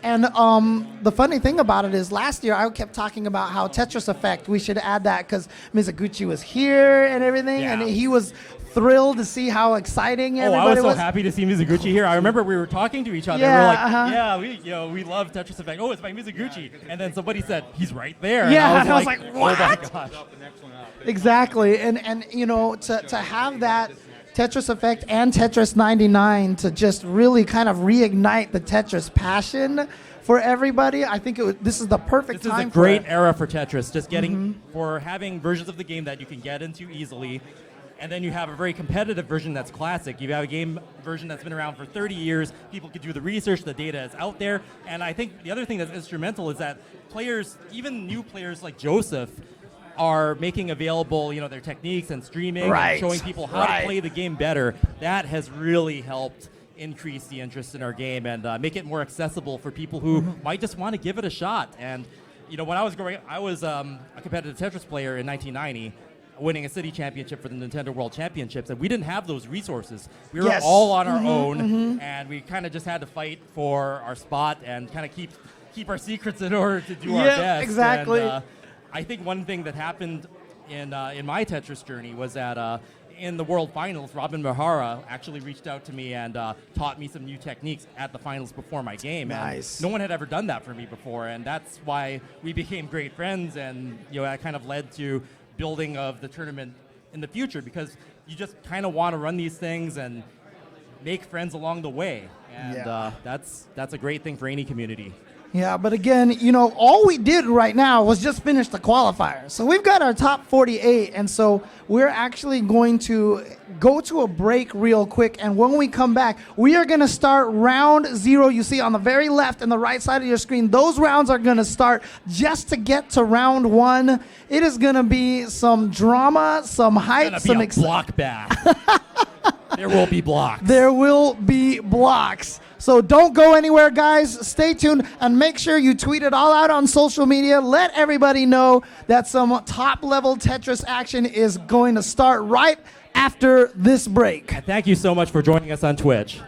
And the funny thing about it is last year I kept talking about how Tetris Effect, we should add that because Mizuguchi was here and everything, and he was thrilled to see how exciting everybody was. I was so happy to see Mizuguchi here. I remember we were talking to each other. Yeah, we were like, we love Tetris Effect. Oh, it's by Mizuguchi. And then somebody said, he's right there. Yeah, and I was like, what? Oh my gosh. Exactly. And you know, to have that Tetris Effect and Tetris 99 to just really kind of reignite the Tetris passion for everybody, I think this is the perfect time for it. This is a great era for Tetris, just getting, for having versions of the game that you can get into easily, And then you have a very competitive version that's classic. You have a game version that's been around for 30 years. People can do the research, the data is out there. And I think the other thing that's instrumental is that players, even new players like Joseph, are making available, their techniques and streaming and showing people how to play the game better. That has really helped increase the interest in our game and make it more accessible for people who might just want to give it a shot. And when I was growing up, I was a competitive Tetris player in 1990, winning a city championship for the Nintendo World Championships, and we didn't have those resources. We were all on our own, and we kind of just had to fight for our spot and kind of keep our secrets in order to do our best. Exactly. And, I think one thing that happened in my Tetris journey was that in the World Finals, Robin Mahara actually reached out to me and taught me some new techniques at the finals before my game. Nice. And no one had ever done that for me before, and that's why we became great friends, and that kind of led to building of the tournament in the future, because you just kind of want to run these things and make friends along the way, and that's a great thing for any community. Yeah, but again, all we did right now was just finish the qualifier. So we've got our top 48, and so we're actually going to go to a break real quick, and when we come back, we are going to start round 0. You see on the very left and the right side of your screen, those rounds are going to start just to get to round 1. It is going to be some drama, some hype, some block back. There will be blocks. There will be blocks. So don't go anywhere, guys. Stay tuned and make sure you tweet it all out on social media. Let everybody know that some top-level Tetris action is going to start right after this break. And thank you so much for joining us on Twitch.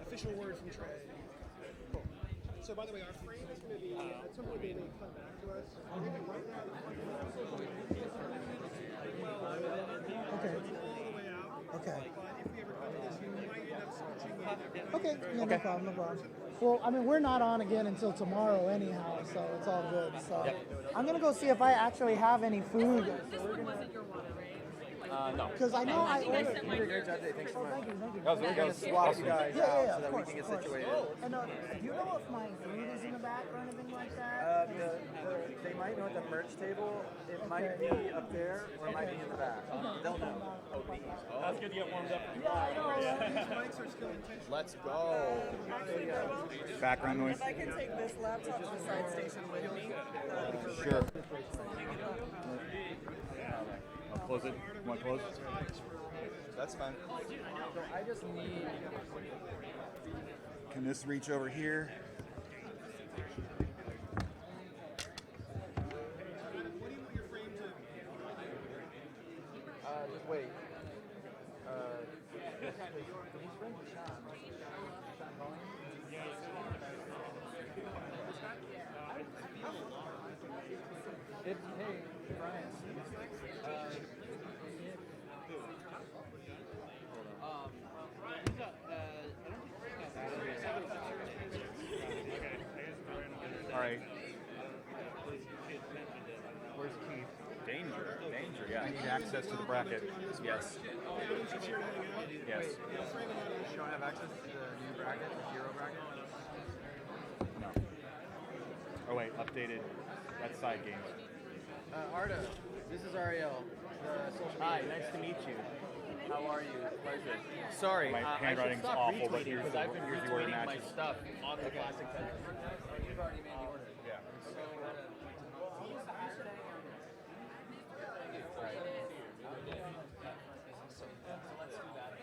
Official word from Trey. Cool. So by the way, our frame is going to be at some point being come back to us. Okay. But if we ever come to this, you might end up switching in. Okay. Yeah, no problem, no problem. Well, I mean, we're not on again until tomorrow anyhow, so it's all good. So I'm going to go see if I actually have any food. No. Because I know I ordered. You did a great job today. Thanks so much. Thank you. We're going to swap you guys Yeah, out yeah, so that of we course, can get of course. situated. And do you know if my food is in the back or anything like that? They might know at the merch table. It might be up there or it might be in the back. They'll know. That's good to get warmed up. Let's go. Background noise. If I can take this laptop to the side station with me, Sure. I'll close it. You want to close? That's fine. I just need. Can this reach over here? Just wait. Hey, Brian. All right. Where's Keith? Danger. Yeah, I need access to the bracket. Yes. Yes. You don't have access to the new bracket, the hero bracket? No. Oh wait, updated. That's side games. Arda, this is Ariel. Hi, nice to meet you. How are you? Pleasure. Sorry, My I should handwriting's stop awful, but retweeting here's because the- I've been here's the order retweeting my matches. stuff on the Classic Tetris. You've already made the order. Yeah. That's a lot to unpack.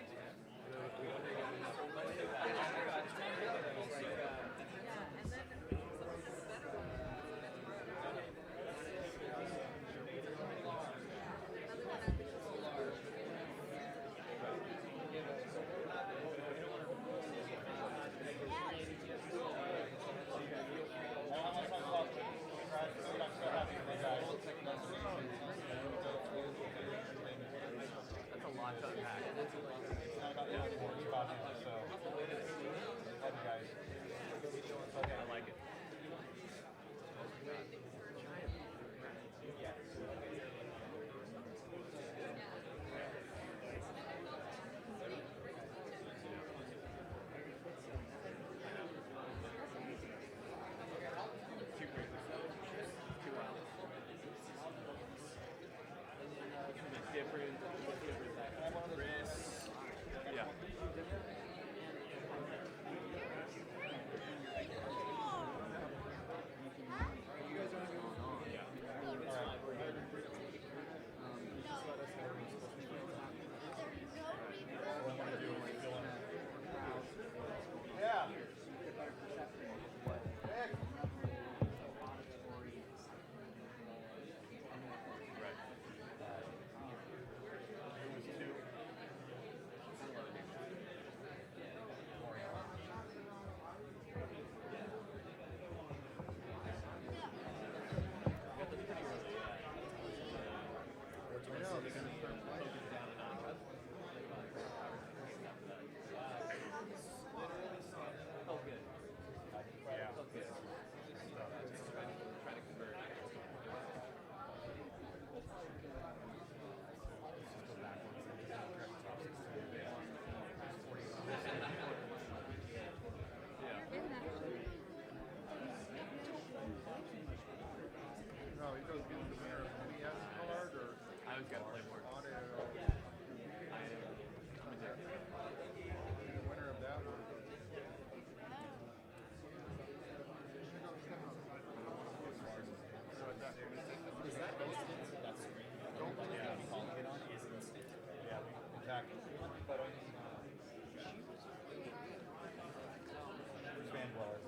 I like it. Yeah. No, he goes get the winner of the BS card or I was got to play more. audio. The winner of that one. Is that instant? That's screen. Don't be calling it on is instant. Yeah, exactly. But Fan blowers.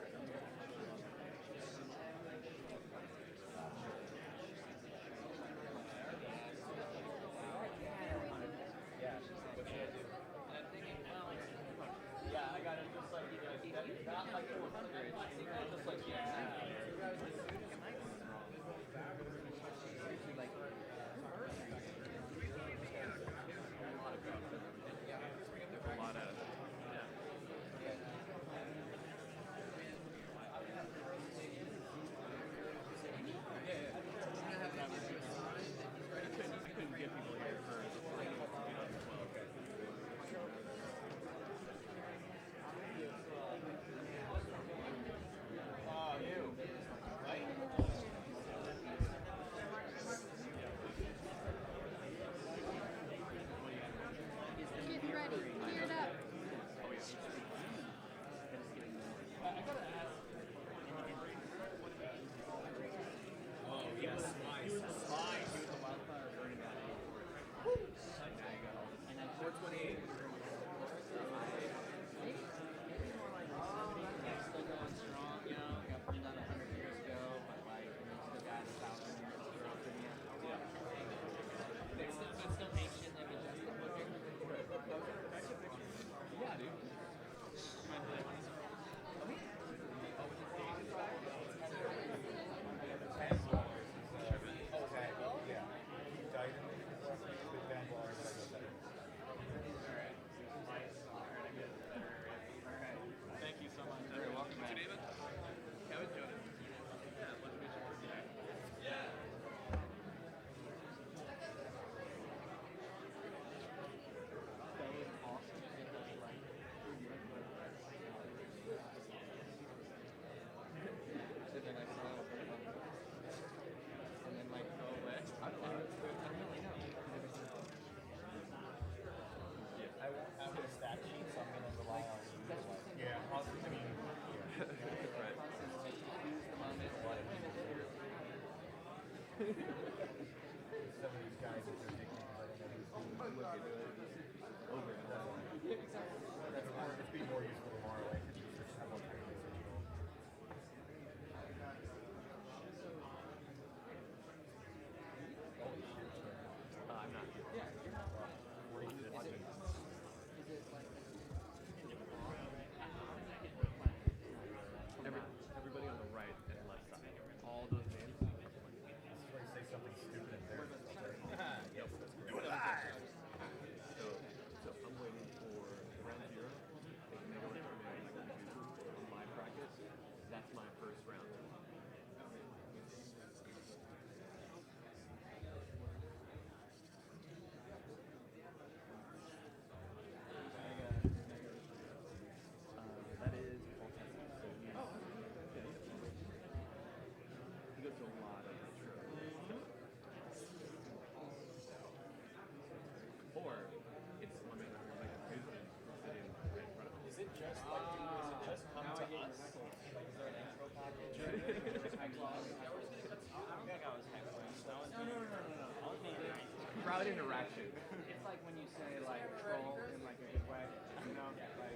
fun interaction. It's like when you say like troll in like a good way, you know, like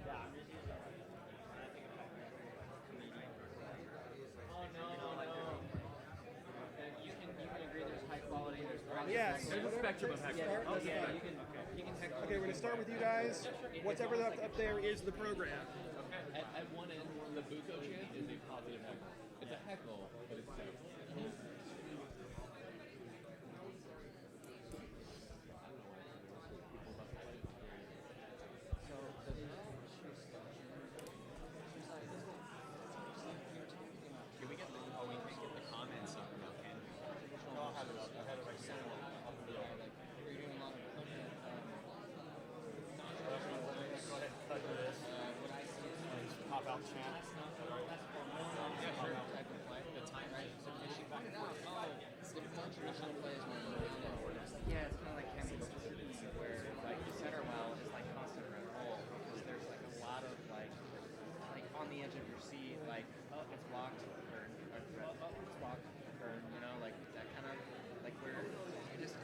yeah. You can agree there's high quality, there's Yes. there's a spectrum of heckling. Oh yeah, you can heckle. Okay, we're gonna start with you guys. Whatever up there is the program. At one end, the Buko chant is a positive heckle. It's a heckle, but it's safe. Can we get the comments up now, Ken? I'll have it up. I have it right here. Go ahead and cut this. Just pop out chant. Yeah, sure. Type of play. The time, right? So fishing back and forth. Traditional play is more yeah, it's kind of like camping where like the center well is like constant red roll because there's like a lot of like on the edge of your seat, like it's blocked, turn, or it's blocked, turn, you know, like that kind of like where you just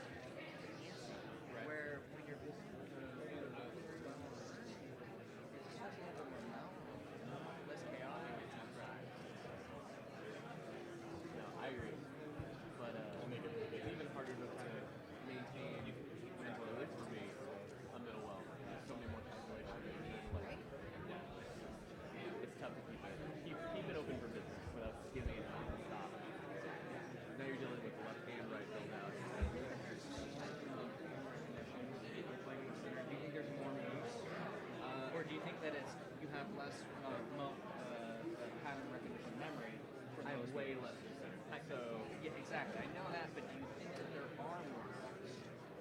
where when you're less chaotic. No, I agree. But it's even harder to kind of maintain mental relief for me a middle well. There's so many more calculations. Like, yeah, it's tough to keep it open for business without skimming it and stop. Now you're dealing with the left hand right build out. Do you think there's more moves, or do you think that it's you have less pattern recognition memory? I have way less center. So Yeah, exactly. I know that, but do you think that there are more moves?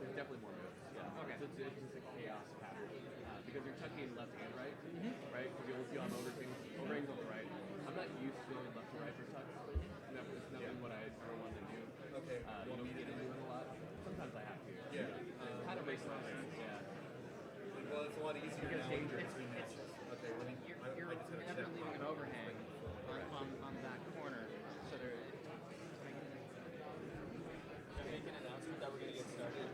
there's definitely more moves. Yeah. Okay. It's just a chaos pattern because you're tucking left hand right, right? Because you'll see I'm overhang's on the right. I'm not used to going left to right for tucks. It's nothing what I ever wanted to do. Okay. You don't get into it a lot. Sometimes I have to. Yeah. Kind of makes sense. Yeah. Well, it's a lot easier Because now. dangerous. Okay, let me. You're I just had a never chat leaving an pop. overhang on the back corner, so there. Make an announcement that we're going to get started.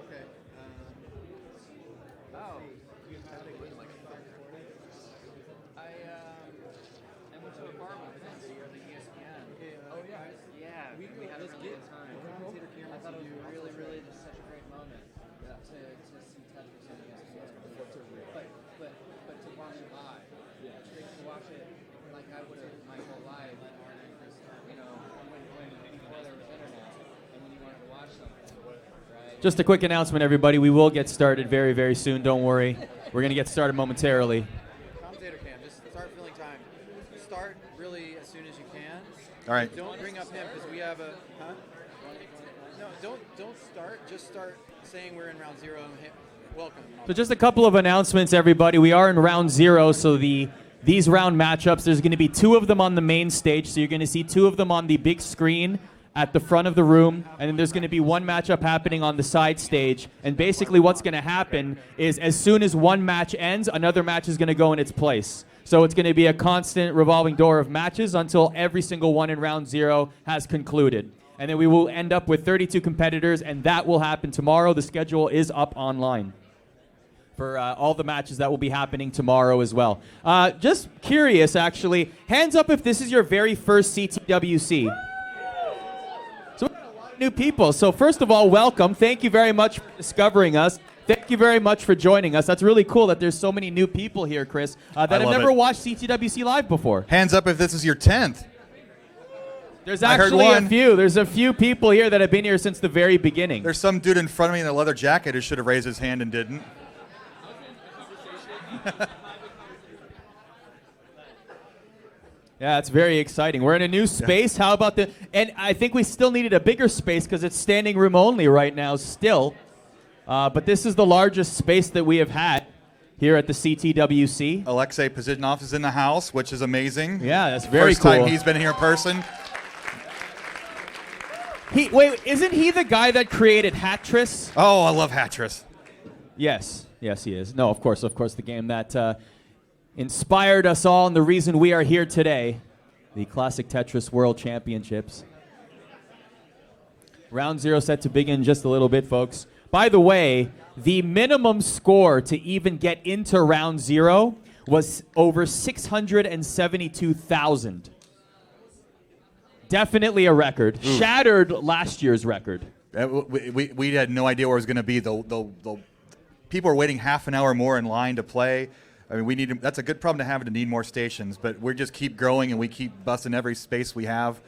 Okay. Oh. I went to a bar with Vince for the ESPN. Oh, yeah. Yeah, we had a really good time. I thought it was really just such a great moment to see Tetris on ESPN. But to watch it live, to watch it like I would have my whole life, you know, before there was internet, and when you wanted to watch something, right? Just a quick announcement, everybody. We will get started very, very soon. Don't worry. We're going to get started momentarily. Commentator cam, just start filling time. Start really as soon as you can. All right. Don't bring up him because we have a. Huh? No, don't start. Just start saying we're in round 0 and hit welcome. So just a couple of announcements, everybody. We are in round 0, so these round matchups, there's going to be 2 of them on the main stage, so you're going to see 2 of them on the big screen at the front of the room, and then there's going to be 1 matchup happening on the side stage. And basically what's going to happen is as soon as one match ends, another match is going to go in its place. So it's going to be a constant revolving door of matches until every single one in round 0 has concluded. And then we will end up with 32 competitors, and that will happen tomorrow. The schedule is up online for all the matches that will be happening tomorrow as well. Just curious, actually, hands up if this is your very first CTWC. So we got a lot of new people. So first of all, welcome. Thank you very much for discovering us. Thank you very much for joining us. That's really cool that there's so many new people here, Chris, that have never watched CTWC live before. Hands up if this is your 10th. There's actually a few. There's a few people here that have been here since the very beginning. There's some dude in front of me in a leather jacket who should have raised his hand and didn't. Yeah, it's very exciting. We're in a new space. How about the... And I think we still needed a bigger space because it's standing room only right now still. But this is the largest space that we have had here at the CTWC. Alexei Pazidnov is in the house, which is amazing. Yeah, that's very cool. cool. First time he's been here in person. Wait, isn't he the guy that created Hatris? Oh, I love Hatris. Yes, he is. No, of course, the game that inspired us all and the reason we are here today. the Classic Tetris World Championships. Round 0 set to begin in just a little bit, folks. By the way, the minimum score to even get into round 0 was over 672,000. Definitely a record. Ooh. Shattered last year's record. We had no idea where it was going to be. The people are waiting half an hour more in line to play. I mean, that's a good problem to have, to need more stations. But we just keep growing and we keep busting every space we have.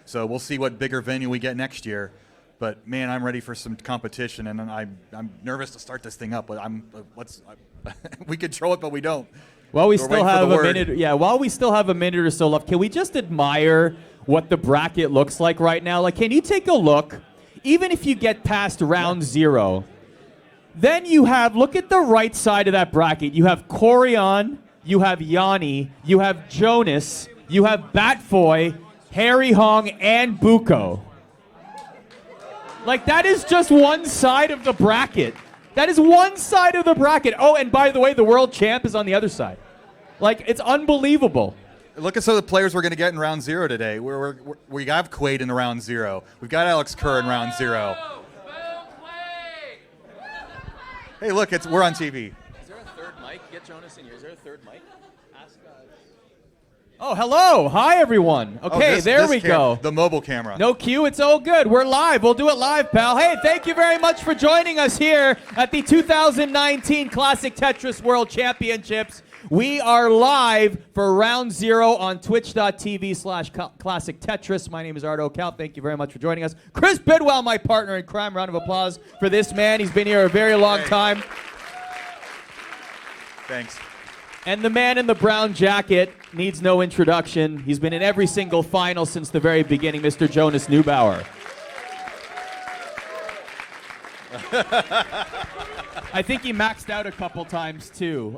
So we'll see what bigger venue we get next year. But man, I'm ready for some competition, and I'm nervous to start this thing up. But we control it, but we don't. While we We're still waiting for have the a word. minute, while we still have a minute or so left, can we just admire what the bracket looks like right now? Like, can you take a look? Even if you get past round 0, then you have, look at the right side of that bracket. You have Corion, you have Yanni, you have Jonas, you have Batfoy, Harry Hong, and Buko. Like, that is just one side of the bracket. That is one side of the bracket. Oh, and by the way, the world champ is on the other side. Like, it's unbelievable. Look at some of the players we're going to get in round 0 today. We have Quaid in round 0. We've got Alex Kerr in round 0. Hey, look, we're on TV. Is there a third mic? Get Jonas in here. Is there a third mic? Ask Oh, hello. Hi, everyone. Okay, there we go. The mobile camera. No cue. It's all good. We're live. We'll do it live, pal. Hey, thank you very much for joining us here at the 2019 Classic Tetris World Championships. We are live for round 0 on twitch.tv/Classic Tetris. My name is Ardo Kalp. Thank you very much for joining us. Chris Bidwell, my partner in crime. Round of applause for this man. He's been here a very long time. Thanks. And the man in the brown jacket needs no introduction. He's been in every single final since the very beginning, Mr. Jonas Neubauer. I think he maxed out a couple times too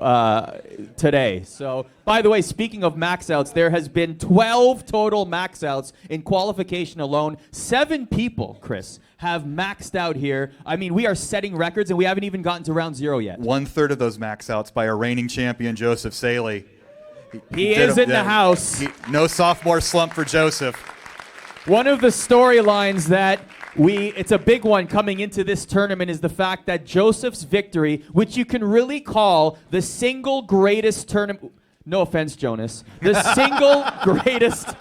today. So, by the way, speaking of max outs, there has been 12 total max outs in qualification alone. 7 people, Chris, have maxed out here. I mean, we are setting records, and we haven't even gotten to round 0 yet. 1/3 of those max outs by a reigning champion, Joseph Saley. He is in the house. No sophomore slump for Joseph. One of the storylines that it's a big one coming into this tournament is the fact that Joseph's victory, which you can really call the single greatest tournament, no offense, Jonas, the single greatest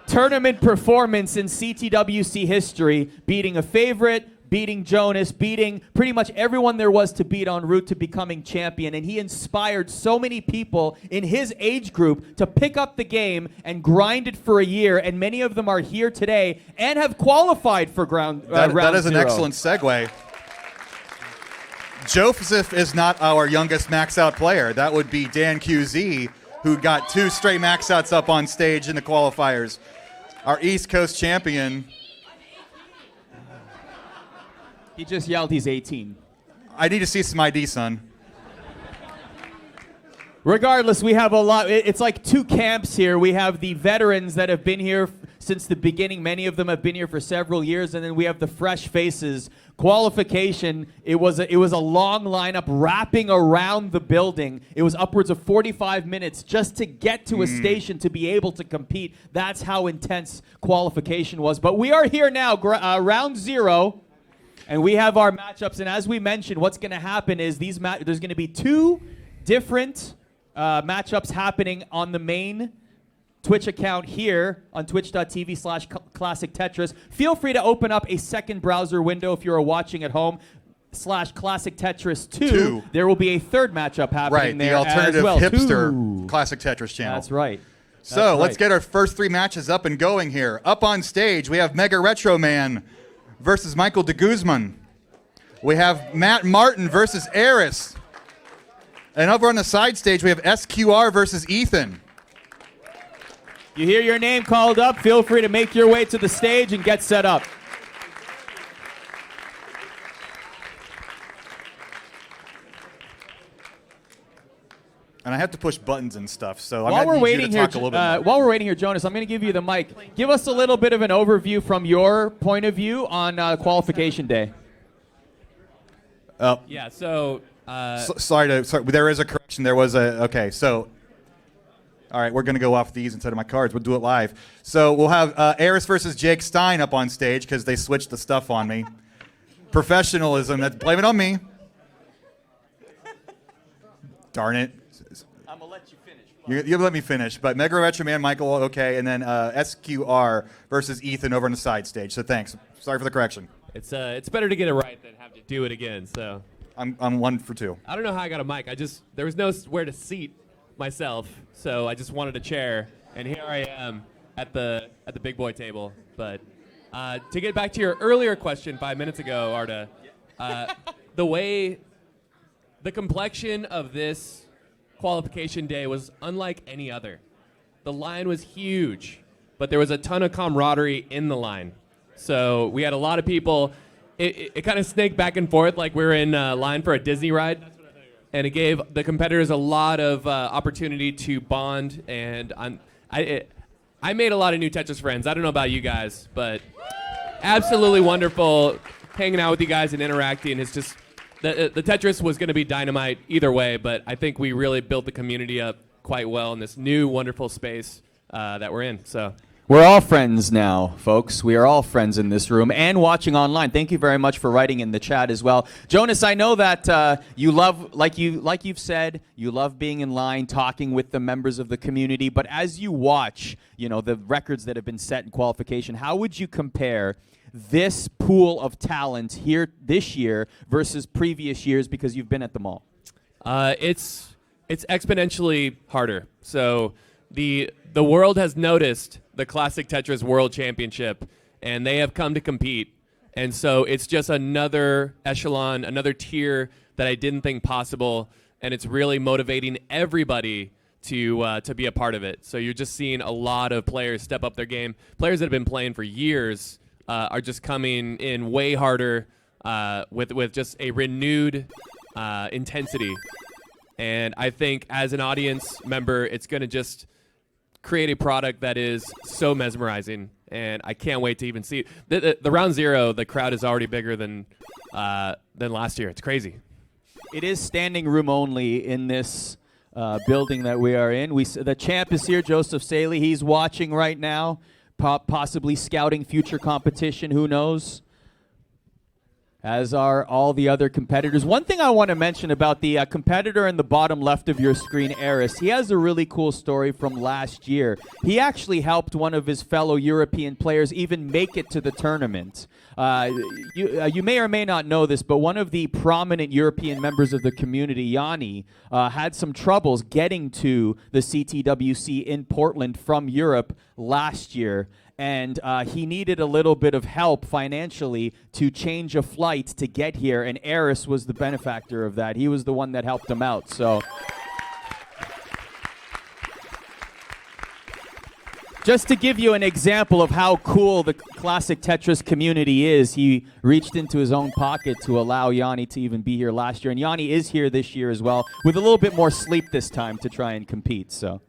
tournament performance in CTWC history, beating a favorite, beating Jonas, beating pretty much everyone there was to beat en route to becoming champion. And he inspired so many people in his age group to pick up the game and grind it for a year. And many of them are here today and have qualified for round 0. That is an excellent segue. Joseph is not our youngest max out player. That would be Dan QZ, who got 2 straight max outs up on stage in the qualifiers. Our East Coast champion. He just yelled he's 18. I need to see some ID, son. Regardless, we have a lot. It's like 2 camps here. We have the veterans that have been here since the beginning. Many of them have been here for several years. And then we have the fresh faces. Qualification, it was a long lineup wrapping around the building. It was upwards of 45 minutes just to get to a station to be able to compete. That's how intense qualification was. But we are here now, round 0. And we have our matchups, and as we mentioned, what's going to happen is there's going to be 2 different matchups happening on the main Twitch account here on twitch.tv/Classic Tetris. Feel free to open up a second browser window if you're watching at home. /Classic Tetris 2. There will be a third matchup happening there the alternative as well. hipster Classic Tetris channel. That's right. So let's get our first 3 matches up and going here. Up on stage, we have Mega Retro Man versus Michael de Guzman. We have Matt Martin versus Eris. And over on the side stage, we have SQR versus Ethan. You hear your name called up, feel free to make your way to the stage and get set up. And I have to push buttons and stuff, so While I'm we're going to need you waiting to here, talk a little bit more. while we're waiting here, Jonas, I'm going to give you the mic. Give us a little bit of an overview from your point of view on qualification day. Yeah. So. Sorry, there is a correction. There was a. Okay, so. All right, we're going to go off these instead of my cards. We'll do it live. So we'll have Eris versus Jake Stein up on stage because they switched the stuff on me. Professionalism. Blame it on me. Darn it. I'm going to let you finish. You'll let me finish. But Mega Retro Man, Michael, okay. And then SQR versus Ethan over on the side stage. So thanks. Sorry for the correction. It's better to get it right than have to do it again. So I'm 1 for 2. I don't know how I got a mic. There was nowhere to seat myself, so I just wanted a chair, and here I am at the big boy table. But to get back to your earlier question 5 minutes ago, Arda, the complexion of this qualification day was unlike any other. The line was huge, but there was a ton of camaraderie in the line. So we had a lot of people. It kind of snaked back and forth like we were in line for a Disney ride. And it gave the competitors a lot of opportunity to bond. And I made a lot of new Tetris friends. I don't know about you guys, but absolutely wonderful hanging out with you guys and interacting. It's just the Tetris was going to be dynamite either way, but I think we really built the community up quite well in this new wonderful space that we're in. So. We're all friends now, folks. We are all friends in this room and watching online. Thank you very much for writing in the chat as well. Jonas, I know that you love, like you've said, you love being in line, talking with the members of the community. But as you watch, the records that have been set in qualification, how would you compare this pool of talent here this year versus previous years because you've been at them all? It's exponentially harder. So the world has noticed the Classic Tetris World Championship, and they have come to compete. And so it's just another echelon, another tier that I didn't think possible, and it's really motivating everybody to be a part of it. So you're just seeing a lot of players step up their game. Players that have been playing for years are just coming in way harder with just a renewed intensity. And I think as an audience member, it's going to just create a product that is so mesmerizing, and I can't wait to even see it. The round zero, the crowd is already bigger than last year. It's crazy. It is standing room only in this building that we are in. The champ is here, Joseph Saley. He's watching right now, possibly scouting future competition. Who knows? As are all the other competitors. One thing I want to mention about the competitor in the bottom left of your screen, Eris, he has a really cool story from last year. He actually helped one of his fellow European players even make it to the tournament. You may or may not know this, but one of the prominent European members of the community, Yanni, had some troubles getting to the CTWC in Portland from Europe last year. And he needed a little bit of help financially to change a flight to get here, and Eris was the benefactor of that. He was the one that helped him out. So, just to give you an example of how cool the Classic Tetris community is, he reached into his own pocket to allow Yanni to even be here last year. And Yanni is here this year as well, with a little bit more sleep this time to try and compete. So.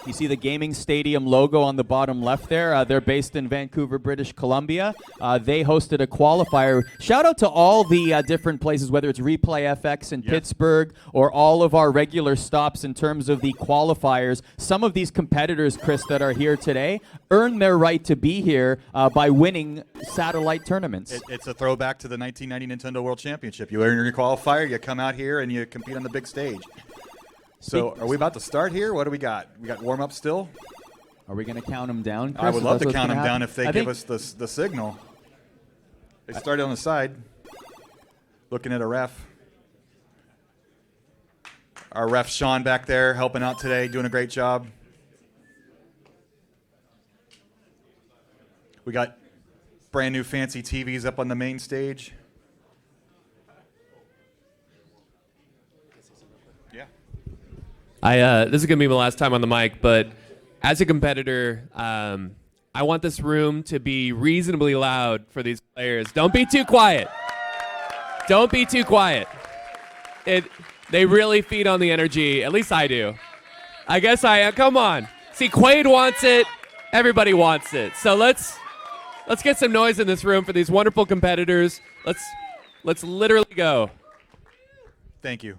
You see the Gaming Stadium logo on the bottom left there. They're based in Vancouver, British Columbia. They hosted a qualifier. Shout out to all the different places, whether it's Replay FX in Pittsburgh or all of our regular stops in terms of the qualifiers. Some of these competitors, Chris, that are here today earned their right to be here by winning satellite tournaments. It's a throwback to the 1990 Nintendo World Championship. You earn your qualifier, you come out here, and you compete on the big stage. So are we about to start here? What do we got? We got warm-up still? Are we going to count them down, Chris? I would love to count them down if they give us the signal. They started on the side, looking at a ref. Our ref, Sean, back there helping out today, doing a great job. We got brand new fancy TVs up on the main stage. This is going to be my last time on the mic, but as a competitor, I want this room to be reasonably loud for these players. Don't be too quiet. Don't be too quiet. They really feed on the energy. At least I do. I guess I am. Come on. See, Quaid wants it. Everybody wants it. So let's get some noise in this room for these wonderful competitors. Let's literally go. Thank you.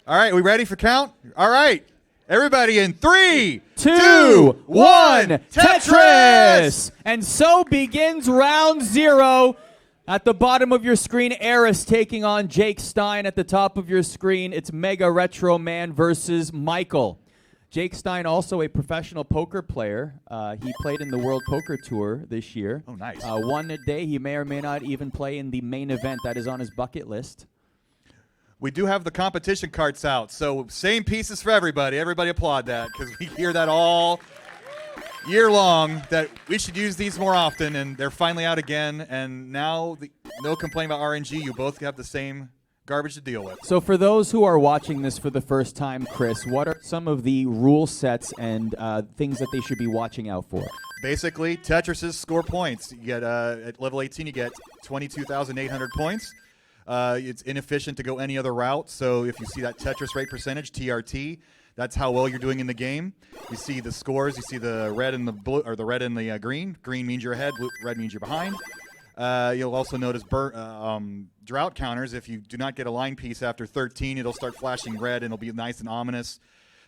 All right, we ready for count? All right. Everybody in 3, 2, 1, Tetris! Tetris! And so begins round 0. At the bottom of your screen, Eris taking on Jake Stein. At the top of your screen, it's Mega Retro Man versus Michael. Jake Stein, also a professional poker player. He played in the World Poker Tour this year. Oh, nice. One day, he may or may not even play in the main event that is on his bucket list. We do have the competition carts out, so same pieces for everybody. Everybody applaud that, because we hear that all year long, that we should use these more often, and they're finally out again. And now, no complaint about RNG. You both have the same garbage to deal with. So for those who are watching this for the first time, Chris, what are some of the rule sets and things that they should be watching out for? Basically, Tetrises score points. You get at level 18, you get 22,800 points. It's inefficient to go any other route. So if you see that Tetris rate percentage, TRT, that's how well you're doing in the game. You see the scores. You see the red and the blue, or the red and the green. Green means you're ahead. Blue, red means you're behind. You'll also notice drought counters. If you do not get a line piece after 13, it'll start flashing red, and it'll be nice and ominous.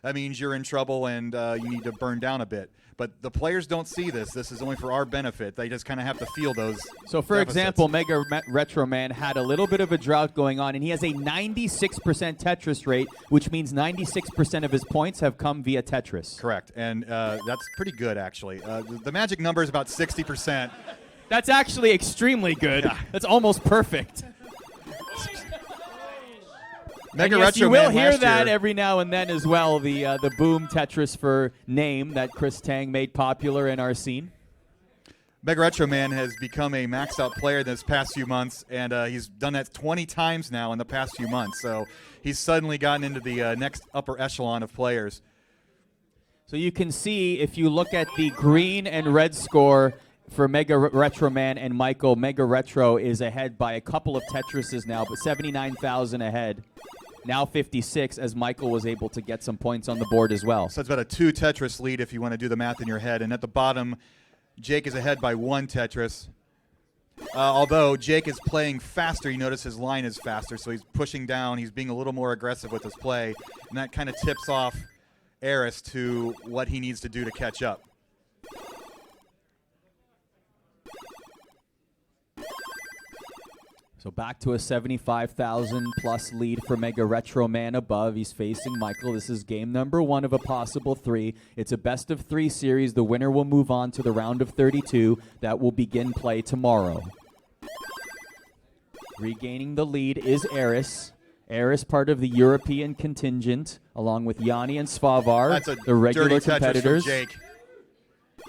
That means you're in trouble, and you need to burn down a bit. But the players don't see this. This is only for our benefit. They just kind of have to feel those. So, for deficits. example, Mega Retro Man had a little bit of a drought going on, and he has a 96% Tetris rate, which means 96% of his points have come via Tetris. Correct, and that's pretty good, actually. The magic number is about 60%. That's actually extremely good. Yeah. That's almost perfect. Mega yes, Retro you will Man hear last that year. every now and then as well, the boom Tetris for name that Chris Tang made popular in our scene. Mega Retro Man has become a maxed out player this past few months, and he's done that 20 times now in the past few months. So he's suddenly gotten into the next upper echelon of players. So you can see, if you look at the green and red score for Mega Retro Man and Michael, Mega Retro is ahead by a couple of Tetrises now, but 79,000 ahead. Now 56, as Michael was able to get some points on the board as well. So it's about a 2 Tetris lead if you want to do the math in your head. And at the bottom, Jake is ahead by 1 Tetris. Although Jake is playing faster, you notice his line is faster, so he's pushing down. He's being a little more aggressive with his play, and that kind of tips off Eris to what he needs to do to catch up. So back to a 75,000 plus lead for Mega Retro Man above. He's facing Michael. This is game number 1 of a possible 3. It's a best of 3 series. The winner will move on to the round of 32 that will begin play tomorrow. Regaining the lead is Eris. Eris, part of the European contingent, along with Yanni and Svavar, the regular dirty Tetris from competitors. Jake.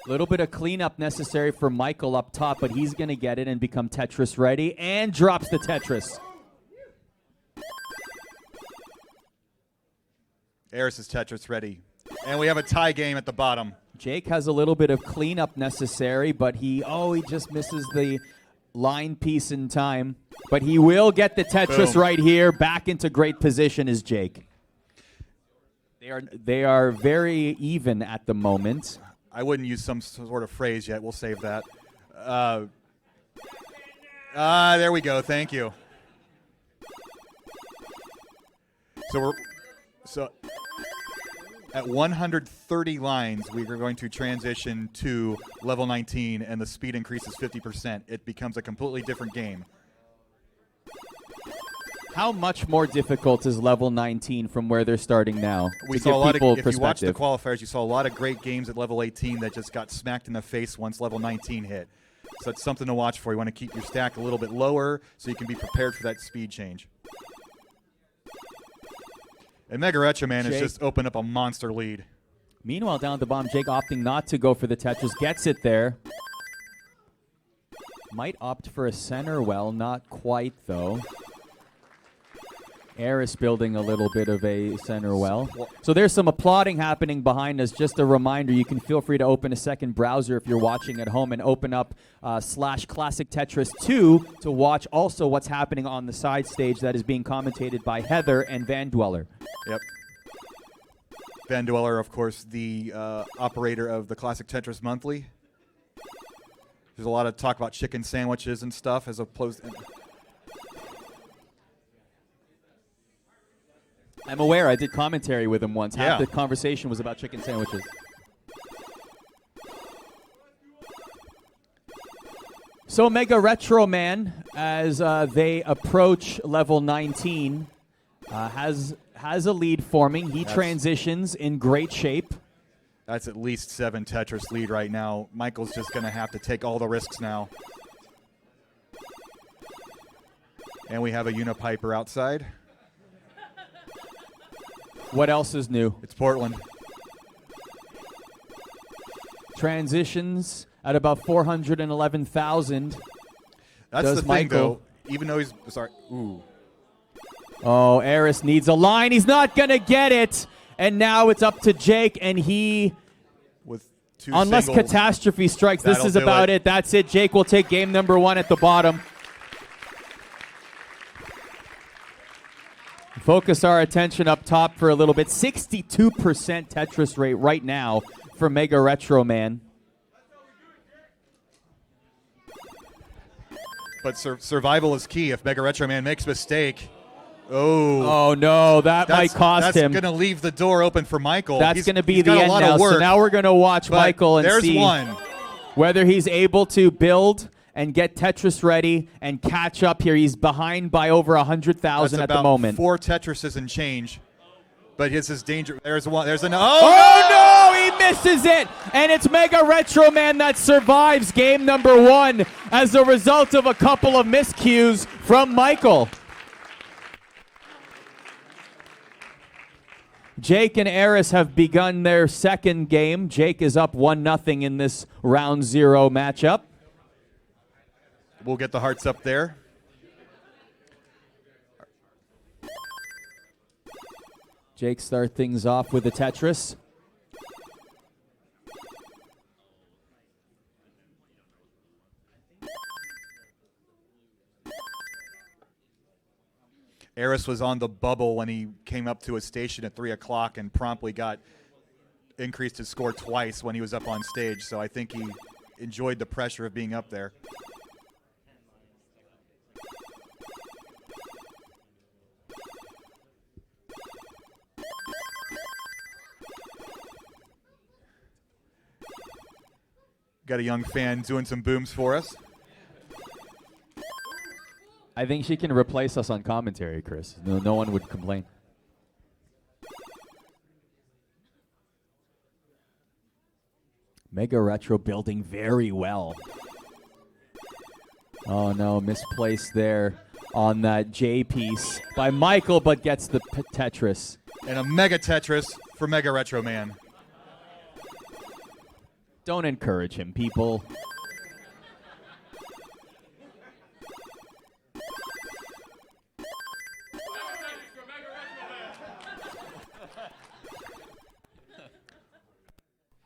A little bit of cleanup necessary for Michael up top, but he's going to get it and become Tetris ready, and drops the Tetris. Eris is Tetris ready. And we have a tie game at the bottom. Jake has a little bit of cleanup necessary, but he just misses the line piece in time. But he will get the Tetris Boom. right here. Back into great position is Jake. They are very even at the moment. I wouldn't use some sort of phrase yet. We'll save that. There we go. Thank you. So at 130 lines, we are going to transition to level 19, and the speed increases 50%. It becomes a completely different game. How much more difficult is level 19 from where they're starting now? We to saw give a lot people of, if you watch the perspective? qualifiers, you saw a lot of great games at level 18 that just got smacked in the face once level 19 hit. So that's something to watch for. You want to keep your stack a little bit lower so you can be prepared for that speed change. And Mega Retro Man has just opened up a monster lead. Meanwhile, down at the bottom, Jake opting not to go for the Tetris. Gets it there. Might opt for a center well. Not quite, though. Eris building a little bit of a center well. So there's some applauding happening behind us. Just a reminder, you can feel free to open a second browser if you're watching at home and open up /Classic Tetris 2 to watch also what's happening on the side stage that is being commentated by Heather and Van Dweller. Yep. Van Dweller, of course, the operator of the Classic Tetris Monthly. There's a lot of talk about chicken sandwiches and stuff as opposed to... I'm aware. I did commentary with him once. Yeah. Half the conversation was about chicken sandwiches. So Mega Retro Man, as they approach level 19, has a lead forming. He transitions in great shape. That's at least 7 Tetris lead right now. Michael's just going to have to take all the risks now. And we have a Unipiper outside. What else is new? It's Portland. Transitions at about 411,000. That's Does the thing, Michael. though. Even though he's sorry. Ooh. Oh, Eris needs a line. He's not going to get it. And now it's up to Jake, and he, with 2 unless singles, catastrophe strikes, this that'll is do about it. That's it. Jake will take game number 1 at the bottom. Focus our attention up top for a little bit. 62% Tetris rate right now for Mega Retro Man. But survival is key. If Mega Retro Man makes a mistake, oh no, that might cost him. That's going to leave the door open for Michael. That's going to be he's the got end a lot now. of work, So now we're going to watch but Michael and there's see one. whether he's able to build and get Tetris ready and catch up here. He's behind by over 100,000 at the moment. 4 Tetrises and change. But his is danger. There's one. There's an. Oh no! He misses it, and it's Mega Retro Man that survives game number 1 as a result of a couple of miscues from Michael. Jake and Eris have begun their second game. Jake is up 1-0 in this round 0 matchup. We'll get the hearts up there. Jake start things off with the Tetris. Eris was on the bubble when he came up to a station at 3 o'clock and promptly increased his score twice when he was up on stage. So I think he enjoyed the pressure of being up there. Got a young fan doing some booms for us. I think she can replace us on commentary, Chris. No one would complain. Mega Retro building very well. Oh no, misplaced there on that J piece by Michael, but gets the Tetris. And a Mega Tetris for Mega Retro Man. Don't encourage him, people.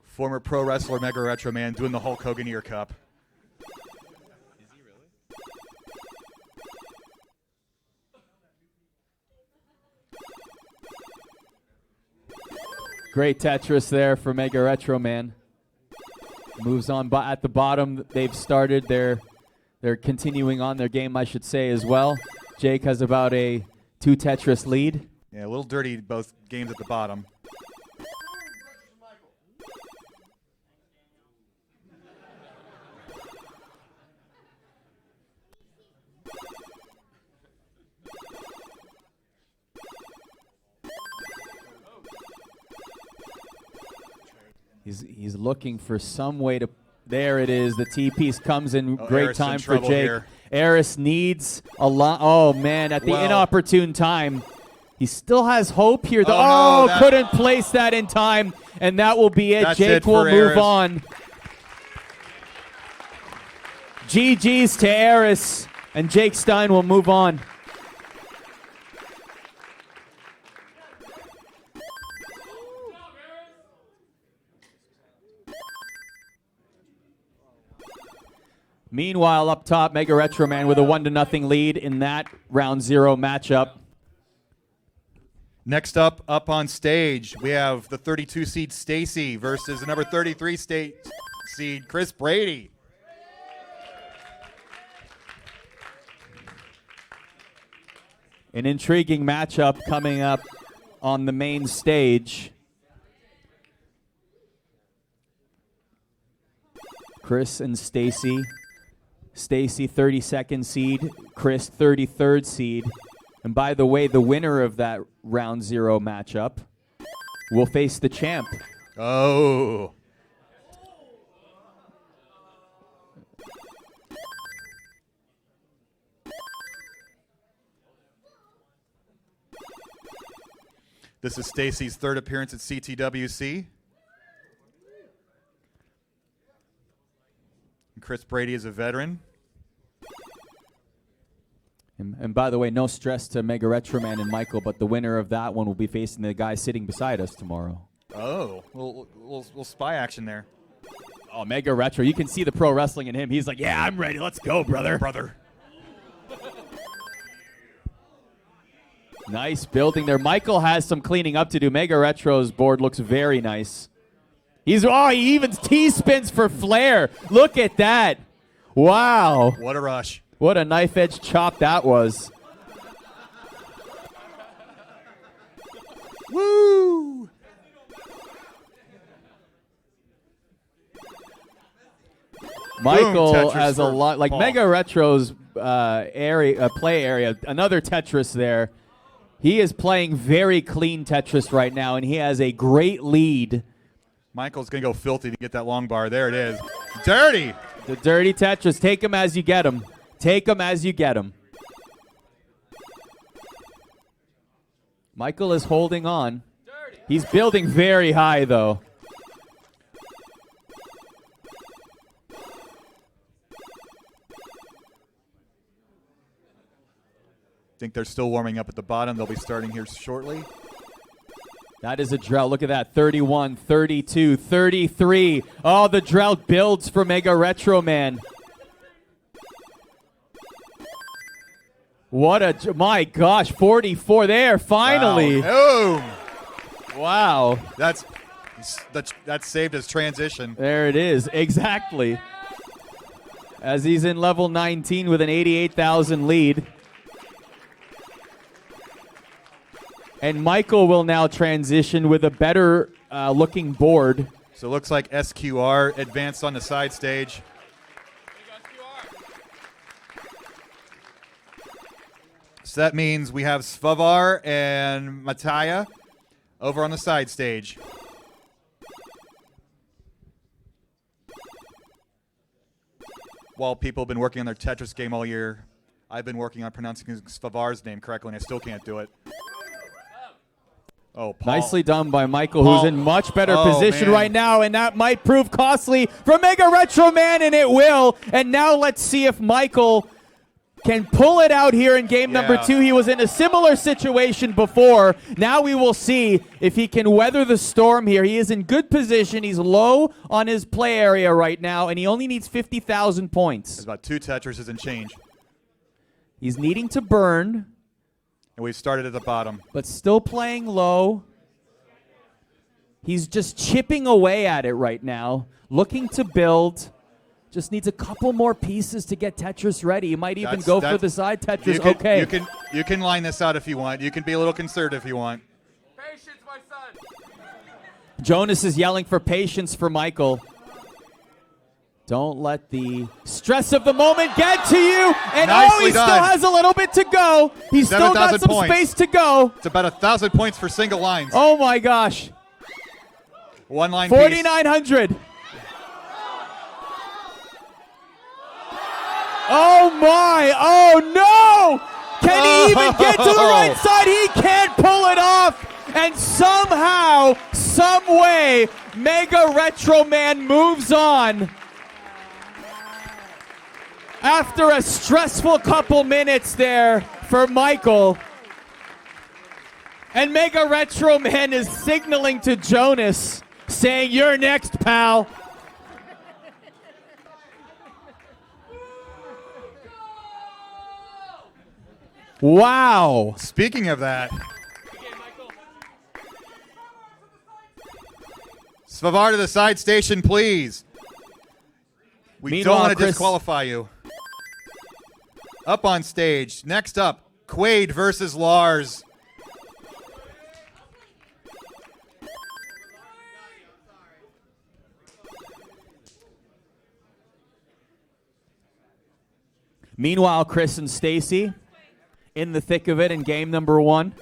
Former pro wrestler Mega Retro Man doing the Hulk Hogan Ear Cup. Great Tetris there for Mega Retro Man. Moves on at the bottom. They've started they're continuing on their game, I should say, as well. Jake has about a 2 Tetris lead. Yeah, a little dirty both games at the bottom. He's looking for some way to. There it is. The T piece comes in great Eris time in for trouble Jake. here. Eris needs a lot. Oh man, at the inopportune time. He still has hope here. Oh, no, couldn't place that in time, and that will be it. That's Jake it will for move Eris. on. GG's to Eris, and Jake Stein will move on. Meanwhile, up top, Mega Retro Man with a 1-0 lead in that round 0 matchup. Next up on stage, we have the 32 seed Stacy versus the number 33 seed Chris Brady. An intriguing matchup coming up on the main stage. Chris and Stacy. Stacy 32nd seed, Chris 33rd seed. And by the way, the winner of that round 0 matchup will face the champ. Oh. This is Stacy's 3rd appearance at CTWC. And Chris Brady is a veteran. And by the way, no stress to Mega Retro Man and Michael, but the winner of that one will be facing the guy sitting beside us tomorrow. Oh, little spy action there. Oh, Mega Retro. You can see the pro wrestling in him. He's like, yeah, I'm ready. Let's go, brother. Nice building there. Michael has some cleaning up to do. Mega Retro's board looks very nice. He even T-spins for flair. Look at that. Wow. What a rush. What a knife edge chop that was. Woo! Michael has a for lot, like Paul. Mega Retro's play area, another Tetris there. He is playing very clean Tetris right now, and he has a great lead. Michael's going to go filthy to get that long bar. There it is. Dirty! The dirty Tetris. Take him as you get him. Take him as you get him. Michael is holding on. He's building very high, though. Think they're still warming up at the bottom. They'll be starting here shortly. That is a drought. Look at that. 31, 32, 33. Oh, the drought builds for Mega Retro Man. What a, my gosh, 44 there, finally. Wow. Boom. Wow. That's saved as transition. There it is, exactly. As he's in level 19 with an 88,000 lead. And Michael will now transition with a better looking board. So it looks like SQR advanced on the side stage. So that means we have Svavar and Mataya over on the side stage. While people have been working on their Tetris game all year, I've been working on pronouncing Svavar's name correctly, and I still can't do it. Oh, Paul. Nicely done by Michael, Paul. who's in much better Oh, position man. right now, and that might prove costly for Mega Retro Man, and it will. And now let's see if Michael can pull it out here in game number 2. He was in a similar situation before. Now we will see if he can weather the storm here. He is in good position. He's low on his play area right now, and he only needs 50,000 points. There's about 2 Tetrises and change. He's needing to burn. And we've started at the bottom. But still playing low. He's just chipping away at it right now, looking to build. Just needs a couple more pieces to get Tetris ready. He might even go for the side Tetris. You can line this out if you want. You can be a little conservative if you want. Patience, my son. Jonas is yelling for patience for Michael. Don't let the stress of the moment get to you. And Nicely he still done. has a little bit to go. He's still got 7,000 some points. space to go. It's about 1,000 points for single lines. Oh my gosh. One line 4,900. Oh my, oh no! Can he even get to the right side? He can't pull it off. And somehow, some way, Mega Retro Man moves on. After a stressful couple minutes there for Michael. And Mega Retro Man is signaling to Jonas, saying, "You're next, pal." Wow. Speaking of that, Svavar to the side station, please. We Meanwhile, don't want to Chris- disqualify you. Up on stage. Next up, Quaid versus Lars. Meanwhile, Chris and Stacy in the thick of it in game number 1.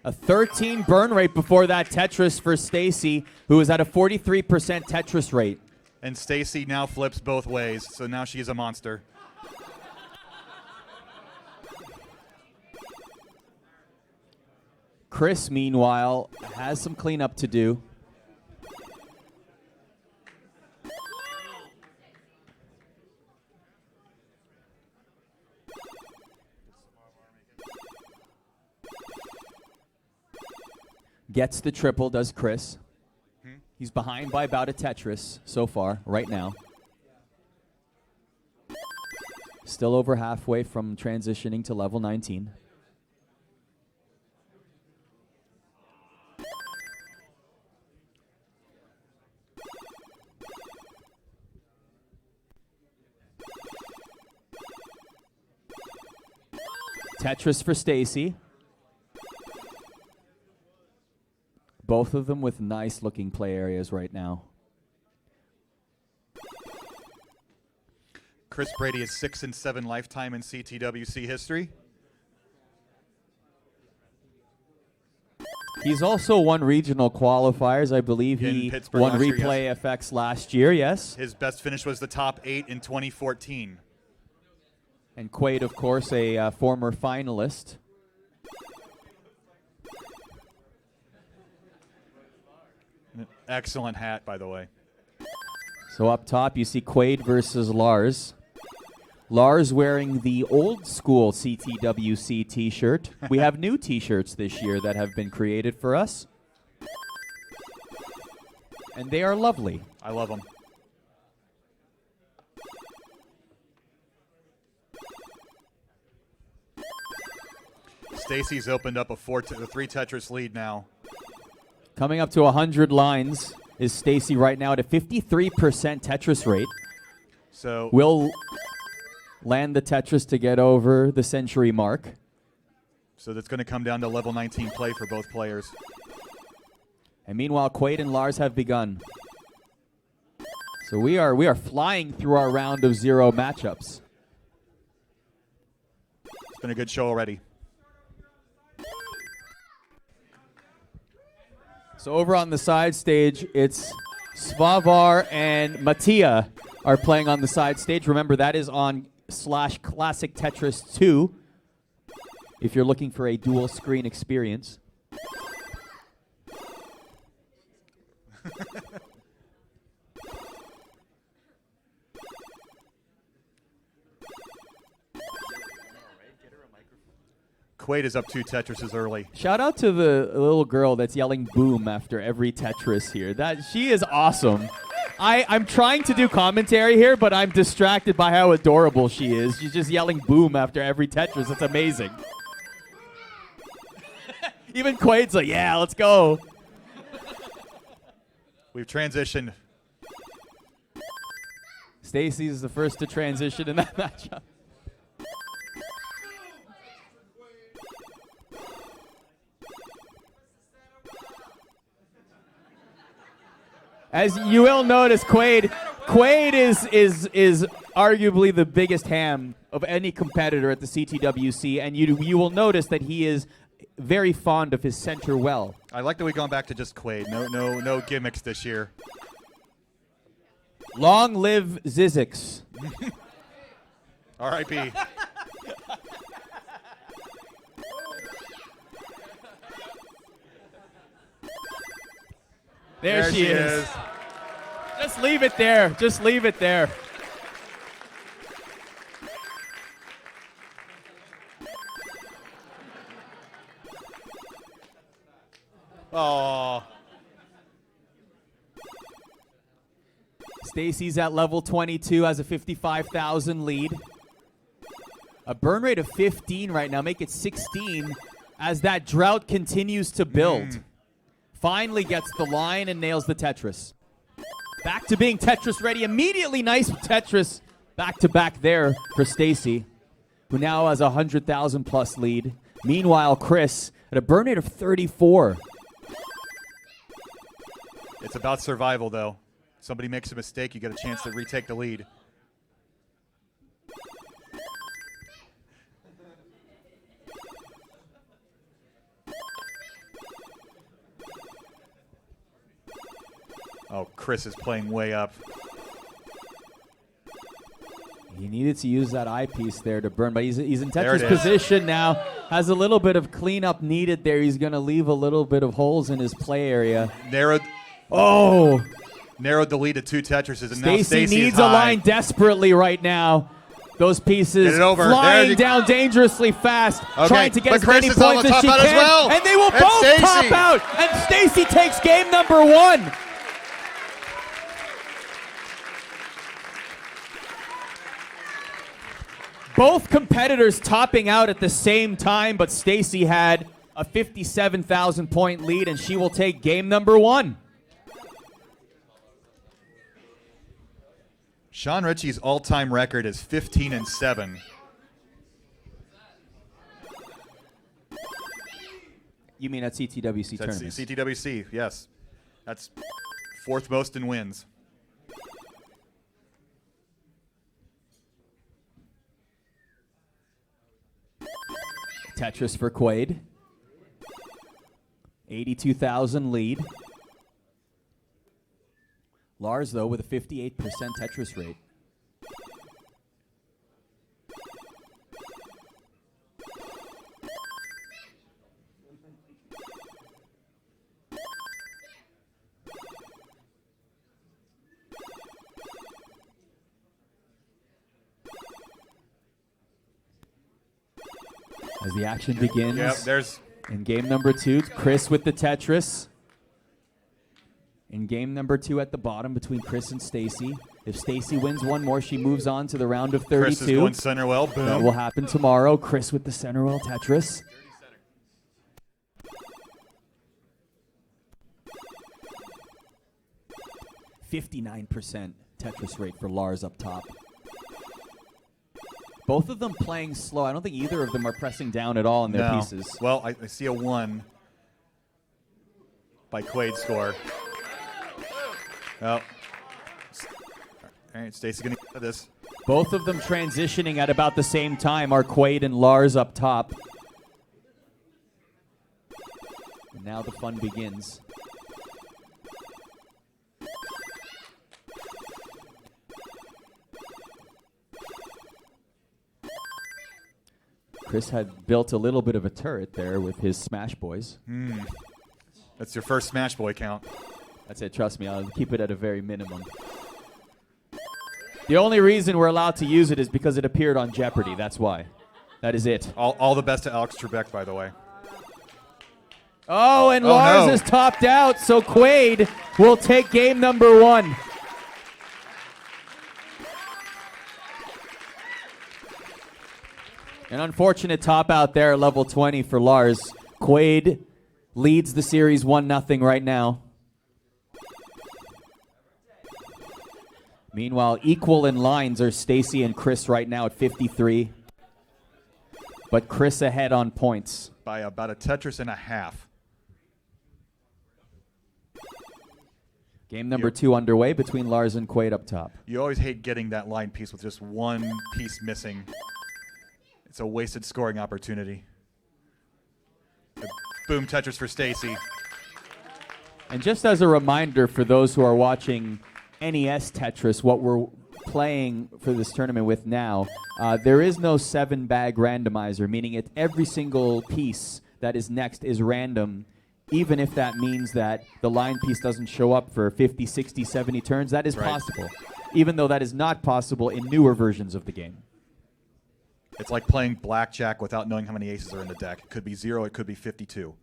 A 13 burn rate before that Tetris for Stacy, who is at a 43% Tetris rate. And Stacy now flips both ways, so now she is a monster. Chris, meanwhile, has some cleanup to do. Gets the triple, does Chris. He's behind by about a Tetris so far, right now. Still over halfway from transitioning to level 19. Tetris for Stacy. Both of them with nice looking play areas right now. Chris Brady is 6-7 lifetime in CTWC history. He's also won regional qualifiers. I believe he Pittsburgh won last year, Replay yes. FX last year, yes. His best finish was the top 8 in 2014. And Quaid, of course, a former finalist. Excellent hat, by the way. So up top, you see Quaid versus Lars. Lars wearing the old school CTWC t-shirt. We have new t-shirts this year that have been created for us. And they are lovely. I love them. Stacy's opened up a 3 Tetris lead now. Coming up to 100 lines is Stacy right now at a 53% Tetris rate. So will land the Tetris to get over the century mark. So that's going to come down to level 19 play for both players. And meanwhile, Quaid and Lars have begun. So we are flying through our round of 0 matchups. It's been a good show already. So over on the side stage, it's Svavar and Mattia are playing on the side stage. Remember, that is on /Classic Tetris 2 if you're looking for a dual screen experience. Quaid is up 2 Tetrises early. Shout out to the little girl that's yelling boom after every Tetris here. She is awesome. I'm trying to do commentary here, but I'm distracted by how adorable she is. She's just yelling boom after every Tetris. It's amazing. Even Quaid's like, yeah, let's go. We've transitioned. Stacy's the first to transition in that matchup. As you will notice, Quaid is arguably the biggest ham of any competitor at the CTWC, and you will notice that he is very fond of his center well. I like that we've gone back to just Quaid. No gimmicks this year. Long live Zizix. R.I.P. There she is. Just leave it there. Just leave it there. Oh. Stacy's at level 22, has a 55,000 lead. A burn rate of 15 right now, make it 16 as that drought continues to build. Finally gets the line and nails the Tetris. Back to being Tetris ready. Immediately nice Tetris back to back there for Stacy, who now has a 100,000 plus lead. Meanwhile, Chris at a burn rate of 34. It's about survival, though. Somebody makes a mistake, you get a chance to retake the lead. Oh, Chris is playing way up. He needed to use that eyepiece there to burn, but he's in There it Tetris is. position now. Has a little bit of cleanup needed there. He's going to leave a little bit of holes in his play area. Narrowed the lead to 2 Tetrises, and now Stacy Stacy needs is a high. line desperately right now. Those pieces Get it over. There flying you- down dangerously fast, Okay, trying to get but as many Chris is on points the as top she out can, as well. and they will And both Stacy. top out. And Stacy takes game number 1. Both competitors topping out at the same time, but Stacy had a 57,000 point lead, and she will take game number 1. Sean Ritchie's all-time record is 15-7. You mean at CTWC That's tournaments? CTWC, yes. That's 4th most in wins. Tetris for Quaid. 82,000 lead. Lars, though, with a 58% Tetris rate. As the action begins. Yep, there's in game number 2, Chris with the Tetris. In game number 2 at the bottom between Chris and Stacy. If Stacy wins one more, she moves on to the round of 32. Chris is going center well. Boom. That will happen tomorrow. Chris with the center well Tetris. .59% Tetris rate for Lars up top. Both of them playing slow. I don't think either of them are pressing down at all in their No. pieces. Well, I see a 1 by Quaid's score. Oh. All right, Stacy's going to get this. Both of them transitioning at about the same time are Quaid and Lars up top. And now the fun begins. Chris had built a little bit of a turret there with his Smash Boys. That's your first Smash Boy count. That's it, trust me, I'll keep it at a very minimum. The only reason we're allowed to use it is because it appeared on Jeopardy, that's why. That is it. All the best to Alex Trebek, by the way. Oh, and Oh, Lars no. is topped out, so Quaid will take game number 1. An unfortunate top out there at level 20 for Lars. Quaid leads the series 1-0 right now. Meanwhile, equal in lines are Stacy and Chris right now at 53. But Chris ahead on points. By about a Tetris and a half. Game number 2 underway between Lars and Quaid up top. You always hate getting that line piece with just one piece missing. It's a wasted scoring opportunity. Boom Tetris for Stacy. And just as a reminder for those who are watching NES Tetris, what we're playing for this tournament with now, there is no 7-bag randomizer, meaning every single piece that is next is random, even if that means that the line piece doesn't show up for 50, 60, 70 turns. That is Right. possible, even though that is not possible in newer versions of the game. It's like playing blackjack without knowing how many aces are in the deck. It could be 0, it could be 52.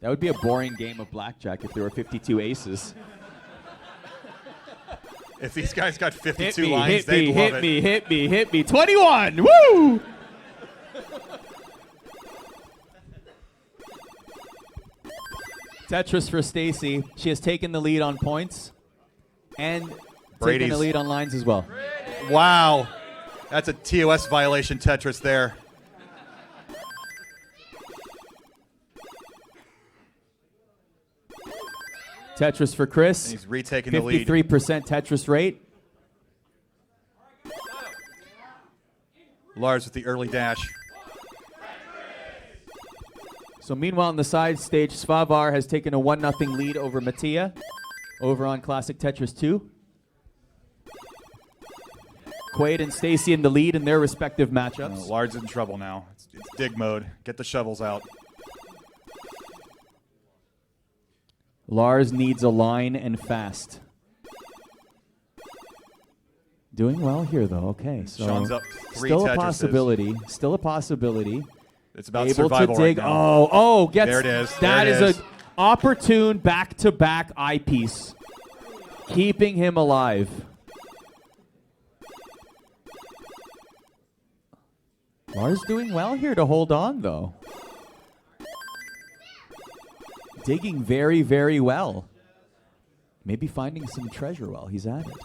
That would be a boring game of blackjack if there were 52 aces. If these guys got 52 Hit me, lines, hit they'd me, love hit it. me, hit me, hit me. 21! Woo! Tetris for Stacy. She has taken the lead on points and taken Brady's. the lead on lines as well. Wow. That's a TOS violation Tetris there. Tetris for Chris. He's retaking the lead. 53% Tetris rate. Lars with the early dash. So meanwhile, on the side stage, Svavar has taken a 1-0 lead over Mattia over on Classic Tetris 2. Quaid and Stacy in the lead in their respective matchups. Lars in trouble now. It's dig mode. Get the shovels out. Lars needs a line and fast. Doing well here, though. Okay, so Sean's up 3 still a Tetrises. possibility. Still a possibility. It's about Able survival to dig. right now. Oh, gets. There it is. That There it is is. a opportune back-to-back eyepiece, keeping him alive. Lars doing well here to hold on, though. Digging very, very well. Maybe finding some treasure while he's at it.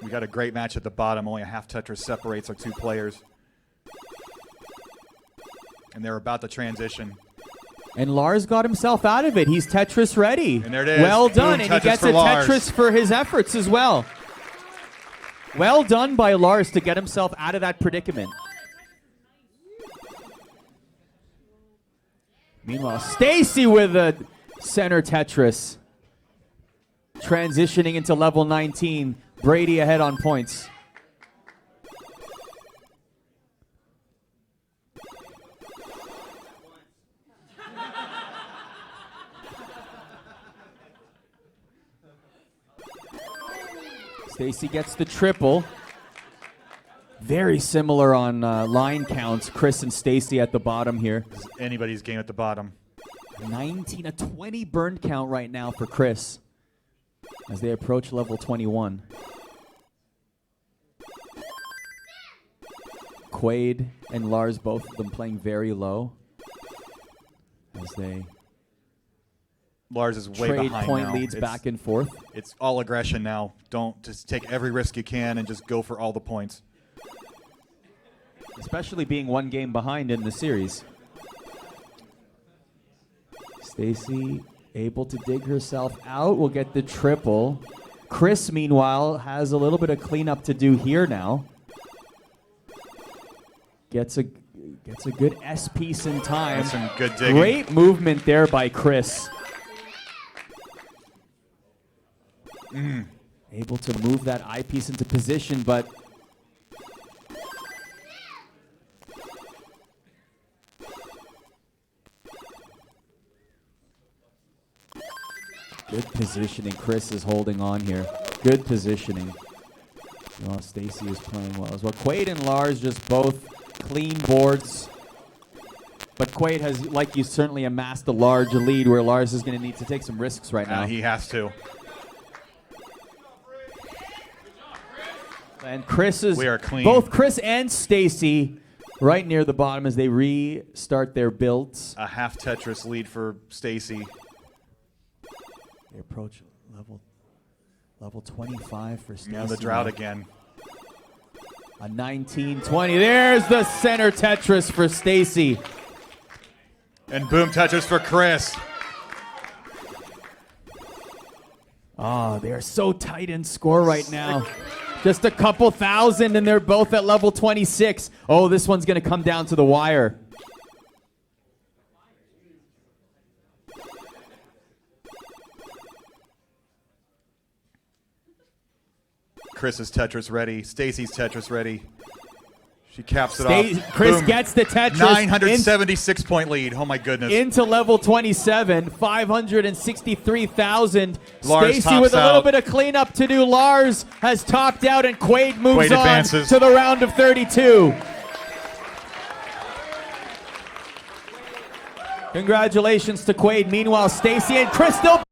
We got a great match at the bottom. Only a half Tetris separates our 2 players. And they're about to transition. And Lars got himself out of it. He's Tetris ready. And there it is. Well done. Boom, And he Tetris gets for a Lars. Tetris for his efforts as well. Well done by Lars to get himself out of that predicament. Meanwhile, Stacy with a center Tetris. Transitioning into level 19. Brady ahead on points. Stacy gets the triple. Very similar on line counts. Chris and Stacy at the bottom here. This is anybody's game at the bottom. 19, a 20 burn count right now for Chris as they approach level 21. Quaid and Lars, both of them playing very low as they Lars is way trade behind point now. leads back and forth. It's all aggression now. Don't just take every risk you can and just go for all the points. Especially being 1 game behind in the series. Stacy able to dig herself out, will get the triple. Chris, meanwhile, has a little bit of cleanup to do here now. Gets a good S piece in time. That's some good digging. Great movement there by Chris. Able to move that eyepiece into position, but good positioning. Chris is holding on here. Good positioning. Well, Stacy is playing well as well. Quaid and Lars just both clean boards. But Quaid has, like you, certainly amassed a large lead where Lars is going to need to take some risks right now. He has to. And Chris is, We are clean. both Chris and Stacy right near the bottom as they restart their builds. A half Tetris lead for Stacy. They approach level 25 for Stacy. Now the drought again. A 19-20. There's the center Tetris for Stacy. And boom Tetris for Chris. Oh, they are so tight in score right now. Just a couple thousand, and they're both at level 26. Oh, this one's going to come down to the wire. Chris's Tetris ready. Stacy's Tetris ready. She caps it off. Chris Boom. gets the Tetris. 976 point lead. Oh my goodness. Into level 27, 563,000. Lars Stacy tops with a little out. bit of cleanup to do. Lars has topped out, and Quaid moves Quaid on advances. to the round of 32. Congratulations to Quaid. Meanwhile, Stacy and Chris still